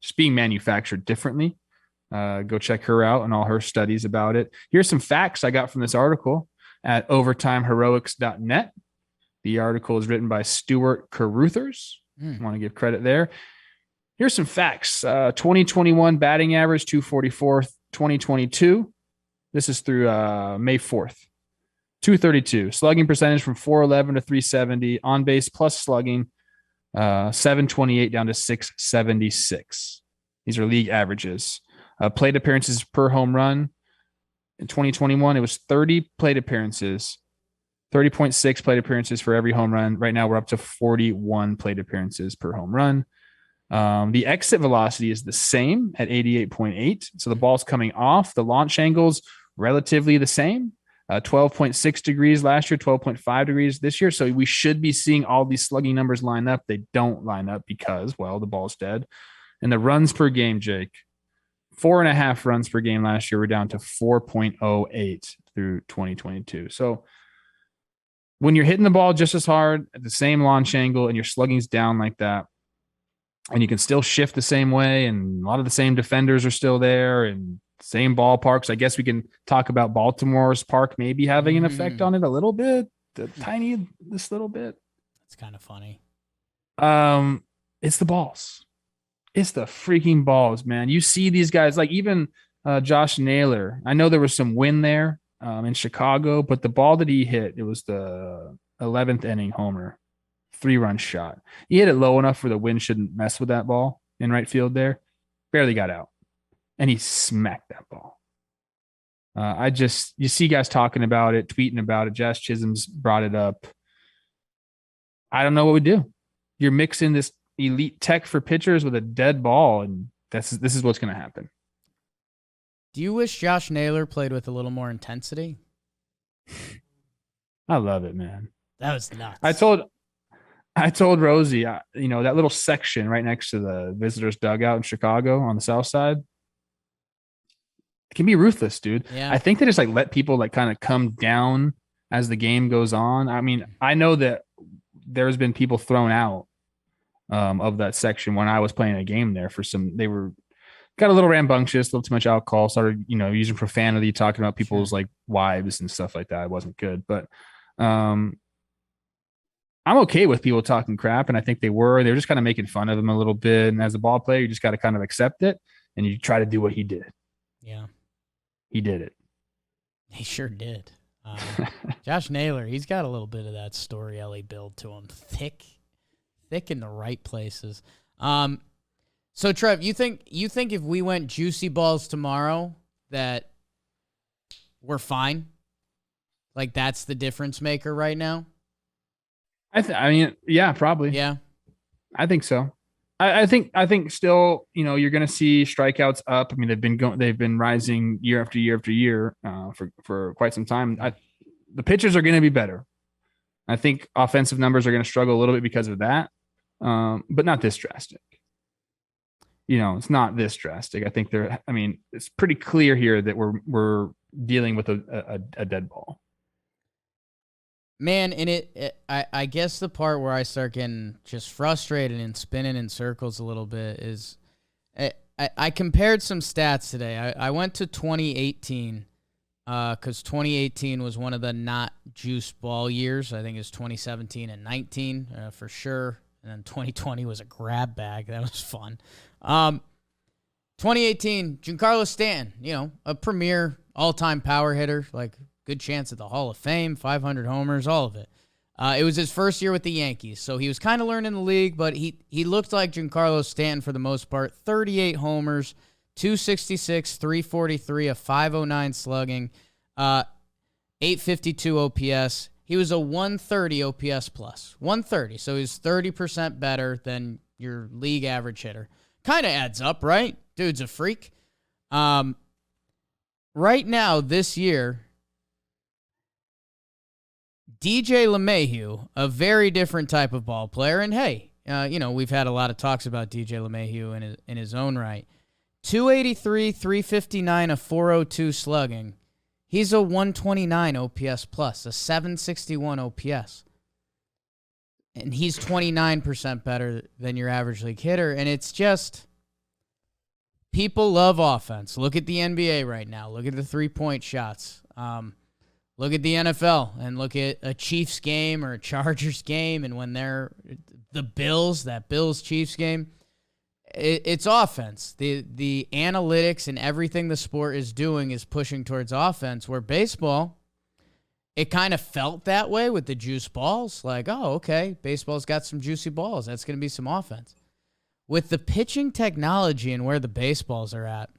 just being manufactured differently. Go check her out and all her studies about it. Here's some facts I got from this article at overtimeheroics.net. The article is written by Stuart Caruthers. I want to give credit there. Here's some facts. 2021 batting average, 244. 2022, this is through May 4th, 232. Slugging percentage from 411 to 370. On base plus slugging, 728 down to 676. These are league averages. Plate appearances per home run. In 2021, it was 30 plate appearances, 30.6 plate appearances for every home run. Right now, we're up to 41 plate appearances per home run. The exit velocity is the same at 88.8. So the ball's coming off. The launch angle's relatively the same. 12.6 degrees last year, 12.5 degrees this year. So we should be seeing all these slugging numbers line up. They don't line up because, well, the ball's dead. And the runs per game, Jake, 4.5 runs per game last year. We're down to 4.08 through 2022. So when you're hitting the ball just as hard at the same launch angle and your slugging's down like that, and you can still shift the same way, and a lot of the same defenders are still there, and same ballparks. I guess we can talk about Baltimore's park maybe having an effect on it a little bit, this little bit. It's kind of funny. It's the balls. It's the freaking balls, man. You see these guys, like even Josh Naylor. I know there was some wind there in Chicago, but the ball that he hit, it was the 11th inning homer. 3-run shot. He hit it low enough where the wind shouldn't mess with that ball in right field there. Barely got out. And he smacked that ball. You see guys talking about it, tweeting about it. Jazz Chisholm's brought it up. I don't know what we do. You're mixing this elite tech for pitchers with a dead ball, and this is what's going to happen. Do you wish Josh Naylor played with a little more intensity? I love it, man. That was nuts. I told Rosie, that little section right next to the visitors' dugout in Chicago on the south side, it can be ruthless, dude. Yeah. I think they just let people kind of come down as the game goes on. I mean, I know that there's been people thrown out of that section when I was playing a game there they got a little rambunctious, a little too much alcohol, started, using profanity, talking about people's wives and stuff like that. It wasn't good, but I'm okay with people talking crap, and I think they were just kind of making fun of him a little bit. And as a ball player, you just got to kind of accept it, and you try to do what he did. Yeah, he did it. He sure did. Josh Naylor, he's got a little bit of that Story Ellie build to him, thick in the right places. So Trev, you think if we went juicy balls tomorrow that we're fine? Like that's the difference maker right now? Yeah, probably. Yeah, I think so. I think still, you're going to see strikeouts up. I mean, they've been rising year after year after year for quite some time. The pitchers are going to be better. I think offensive numbers are going to struggle a little bit because of that, but not this drastic. It's not this drastic. I think it's pretty clear here that we're dealing with a dead ball. Man, and I guess the part where I start getting just frustrated and spinning in circles a little bit is I compared some stats today. I went to 2018 because 2018 was one of the not juice ball years. I think it was 2017 and 19 for sure. And then 2020 was a grab bag. That was fun. 2018, Giancarlo Stanton, a premier all-time power hitter, good chance at the Hall of Fame, 500 homers, all of it. It was his first year with the Yankees, so he was kind of learning the league, but he looked like Giancarlo Stanton for the most part. 38 homers, 266, 343, a 509 slugging, 852 OPS. He was a 130 OPS plus. 130, so he's 30% better than your league average hitter. Kind of adds up, right? Dude's a freak. Right now, this year, DJ LeMahieu, a very different type of ball player. And hey, we've had a lot of talks about DJ LeMahieu in his own right. 283, 359, a 402 slugging. He's a 129 OPS plus, a 761 OPS. And he's 29% better than your average league hitter. And it's just, people love offense. Look at the NBA right now. Look at the 3-point shots. Look at the NFL and look at a Chiefs game or a Chargers game, and when they're the Bills, that Bills-Chiefs game, it's offense. The analytics and everything the sport is doing is pushing towards offense, where baseball, it kind of felt that way with the juice balls. Like, oh, okay, baseball's got some juicy balls. That's going to be some offense. With the pitching technology and where the baseballs are at,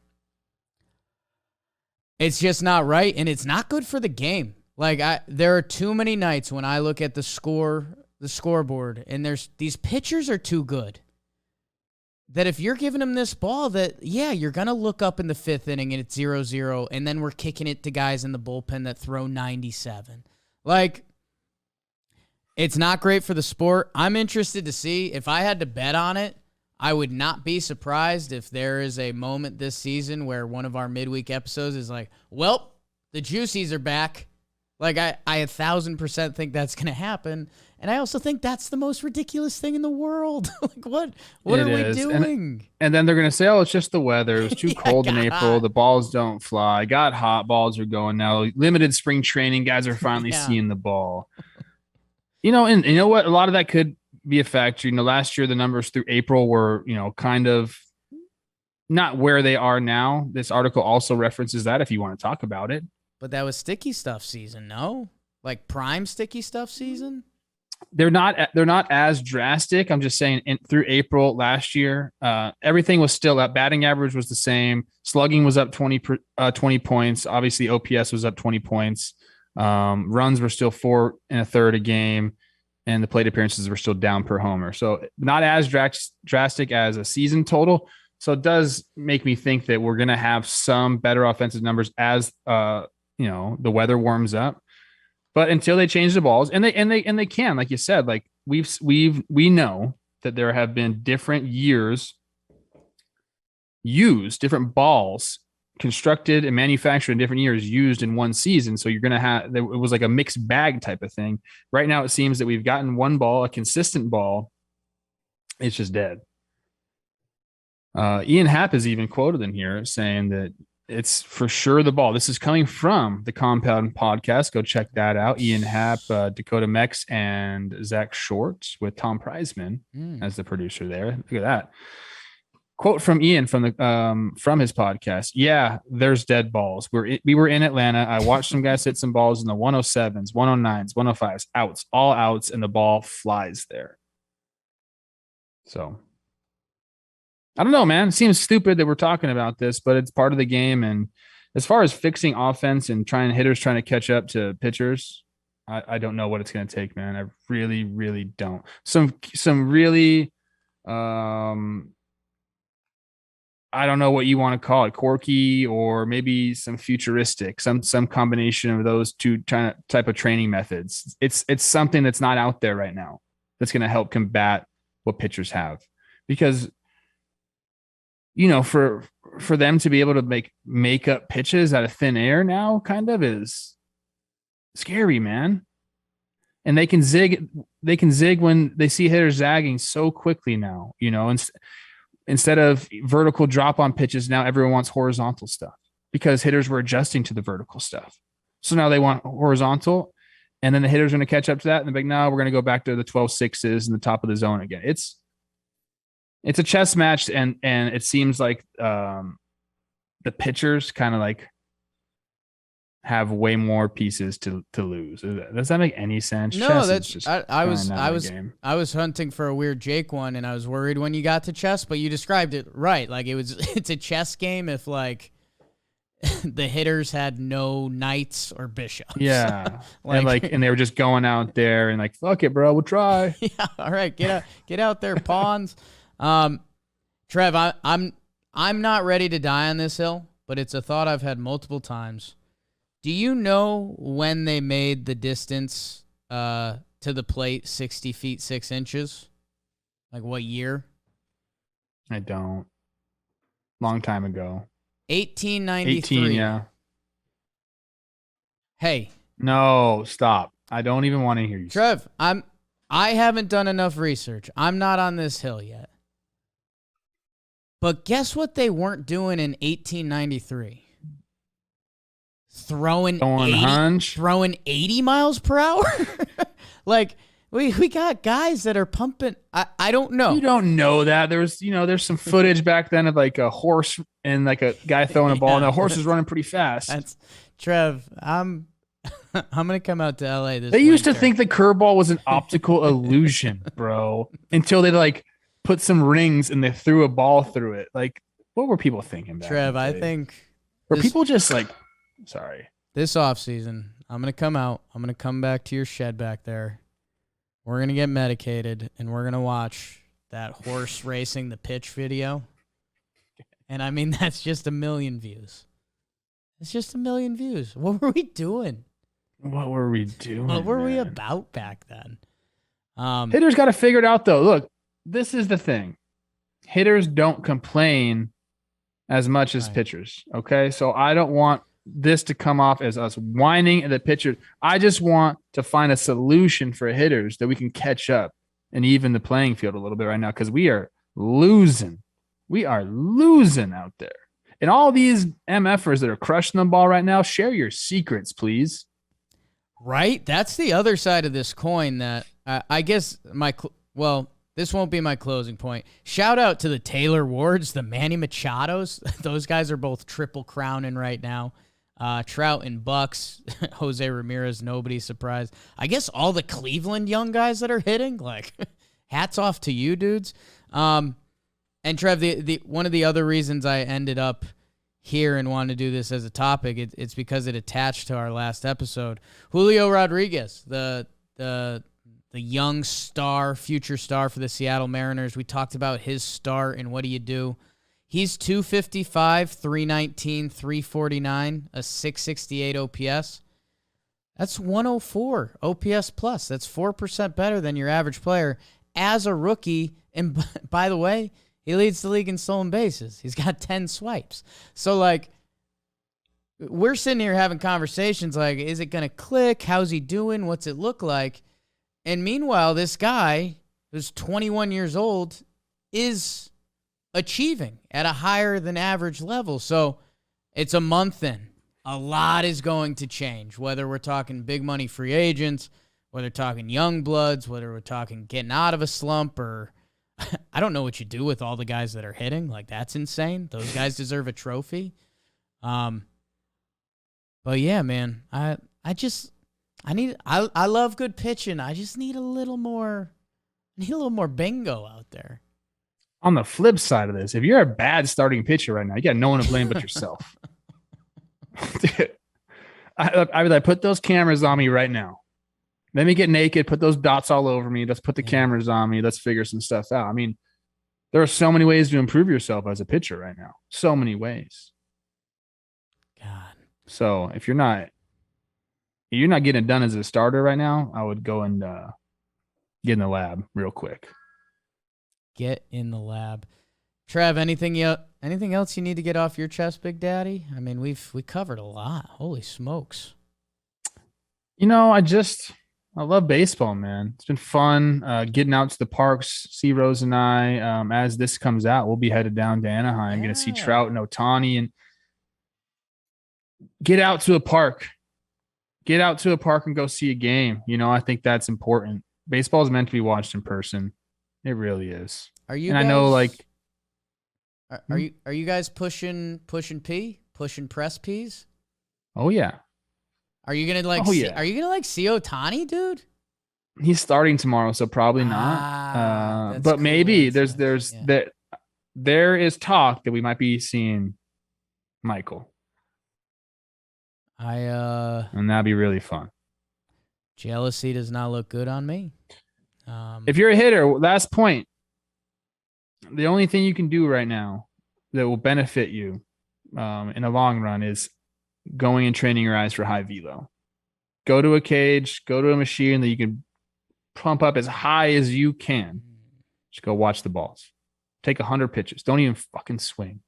it's just not right, and it's not good for the game. Like, there are too many nights when I look at the scoreboard, and these pitchers are too good. That if you're giving them this ball, that, yeah, you're going to look up in the 5th inning and it's 0-0, and then we're kicking it to guys in the bullpen that throw 97. Like, it's not great for the sport. I'm interested to see. If I had to bet on it, I would not be surprised if there is a moment this season where one of our midweek episodes is like, well, the Juicies are back. Like, I 1,000% think that's going to happen. And I also think that's the most ridiculous thing in the world. Like, what are we doing? And then they're going to say, oh, it's just the weather. It was too cold in April. The balls don't fly. Got hot. Balls are going now. Limited spring training. Guys are finally seeing the ball. And you know what? A lot of that could be a factor. Last year, the numbers through April were, kind of not where they are now. This article also references that if you want to talk about it. But that was sticky stuff season, no? Like prime sticky stuff season? They're not as drastic. I'm just saying through April last year, everything was still up. Batting average was the same. Slugging was up 20 points. Obviously, OPS was up 20 points. Runs were still 4 1/3 a game, and the plate appearances were still down per homer. So not as drastic as a season total. So it does make me think that we're going to have some better offensive numbers as the weather warms up. But until they change the balls, and they can, like you said, like we know that there have been different years used, different balls constructed and manufactured in different years used in one season. So you're going to have, it was like a mixed bag type of thing. Right now, it seems that we've gotten one ball, a consistent ball. It's just dead. Ian Happ is even quoted in here saying that it's for sure the ball. This is coming from the Compound Podcast. Go check that out. Ian Happ, Dakota Mex, and Zach Short with Tom Prizeman as the producer there. Look at that. Quote from Ian from his podcast. Yeah, there's dead balls. We were in Atlanta. I watched some guys hit some balls in the 107s, 109s, 105s, outs, all outs, and the ball flies there. So I don't know, man. It seems stupid that we're talking about this, but it's part of the game. And as far as fixing offense and hitters trying to catch up to pitchers, I don't know what it's going to take, man. I really, really don't. Some really, I don't know what you want to call it, quirky or maybe some futuristic, some combination of those two type of training methods. It's something that's not out there right now that's going to help combat what pitchers have, because for them to be able to make up pitches out of thin air now kind of is scary, man. And they can zig when they see hitters zagging so quickly now, instead of vertical drop on pitches, now everyone wants horizontal stuff because hitters were adjusting to the vertical stuff. So now they want horizontal, and then the hitters are going to catch up to that. And they're like, no, we're going to go back to the 12-6s in the top of the zone again. It's a chess match, and it seems like the pitchers kind of like have way more pieces to lose. Does that make any sense? No, chess that's just I was hunting for a weird Jake one, and I was worried when you got to chess, but you described it right. Like it's a chess game if like the hitters had no knights or bishops. Yeah. and they were just going out there and like, fuck it, bro, we'll try. Yeah, all right, get out there, pawns. Trev, I'm not ready to die on this hill, but it's a thought I've had multiple times. Do you know when they made the distance to the plate 60 feet 6 inches? Like what year? I don't. Long time ago. 1893. 18, yeah. Hey. No, stop. I don't even want to hear you. Trev, I haven't done enough research. I'm not on this hill yet. But guess what they weren't doing in 1893? Throwing 80 miles per hour. Like we got guys that are pumping. I don't know. You don't know that. There's some footage back then of like a horse and like a guy throwing a ball, and the horse is running pretty fast. That's Trev. I'm gonna come out to LA this. They used to think the curveball was an optical illusion, bro, until they like put some rings and they threw a ball through it. Like, what were people thinking back Trev, in the I day? think were people just like, sorry. This offseason, I'm gonna come out. I'm gonna come back to your shed back there. We're going to get medicated, and we're going to watch that horse racing the pitch video. And, I mean, that's just 1 million views. It's just 1 million views. What were we doing? What were we doing? What were we about back then? Hitters got to figure it out, though. Look, this is the thing. Hitters don't complain as much as pitchers, okay? So I don't want this to come off as us whining at the pitcher. I just want to find a solution for hitters that we can catch up and even the playing field a little bit right now, because we are losing. We are losing out there. And all these MFers that are crushing the ball right now, share your secrets, please. Right? That's the other side of this coin that I guess this won't be my closing point. Shout out to the Taylor Wards, the Manny Machados. Those guys are both triple crowning right now. Trout and Bucks, Jose Ramirez, nobody surprised. I guess all the Cleveland young guys that are hitting, like, hats off to you dudes. And Trev, the one of the other reasons I ended up here and wanted to do this as a topic, it's because it attached to our last episode. Julio Rodriguez, the young star, future star for the Seattle Mariners. We talked about his start and what do you do. He's 255, 319, 349, a 668 OPS. That's 104 OPS plus. That's 4% better than your average player as a rookie. And by the way, he leads the league in stolen bases. He's got 10 swipes. So, like, we're sitting here having conversations like, is it going to click? How's he doing? What's it look like? And meanwhile, this guy who's 21 years old is achieving at a higher than average level. So it's a month in. A lot is going to change, whether we're talking big money free agents, whether we're talking young bloods, whether we're talking getting out of a slump, or I don't know what you do with all the guys that are hitting. Like, that's insane. Those guys deserve a trophy. But yeah, man, I love good pitching. I just need a little more bingo out there. On the flip side of this, if you're a bad starting pitcher right now, you got no one to blame but yourself. Dude, I would like, put those cameras on me right now. Let me get naked, put those dots all over me. Let's put the cameras on me. Let's figure some stuff out. I mean, there are so many ways to improve yourself as a pitcher right now. So many ways. God. So if you're not getting it done as a starter right now, I would go and get in the lab real quick. Get in the lab. Trev, anything else you need to get off your chest, Big Daddy? I mean, we covered a lot. Holy smokes. I love baseball, man. It's been fun getting out to the parks. C Rose and I, as this comes out, we'll be headed down to Anaheim, going to see Trout and Ohtani, and get out to a park. Get out to a park and go see a game. I think that's important. Baseball is meant to be watched in person. It really is. Are you guys pushing press P's? Oh yeah. Are you gonna Are you gonna see Ohtani, dude? He's starting tomorrow, so probably not. But cool. Maybe there is talk that we might be seeing Michael. And that'd be really fun. Jealousy does not look good on me. If you're a hitter, last point, the only thing you can do right now that will benefit you in the long run is going and training your eyes for high velo. Go to a cage, go to a machine that you can pump up as high as you can. Just go watch the balls. Take 100 pitches. Don't even fucking swing.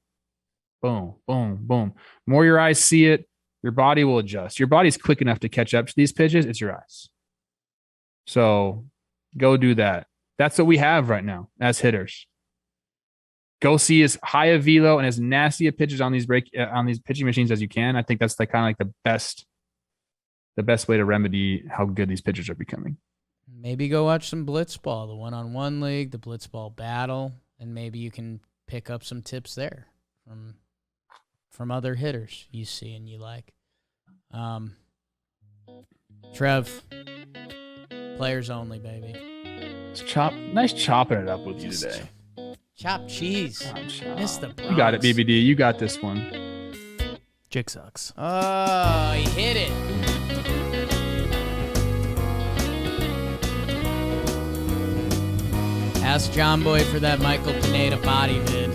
Boom, boom, boom. The more your eyes see it, your body will adjust. Your body's quick enough to catch up to these pitches. It's your eyes. So go do that. That's what we have right now as hitters. go see as high a velo and as nasty a pitches on these pitching machines as you can. I think that's kind of like the best way to remedy how good these pitchers are becoming. Maybe go watch some blitzball, the one-on-one league, the blitzball battle, and maybe you can pick up some tips there from other hitters you see and you like. Trev, players only, baby. Nice chopping it up with you today. Chop cheese. Miss the Bronx. You got it, BBD. You got this one. Jig sucks. Oh, he hit it. Ask John Boy for that Michael Pineda body vid.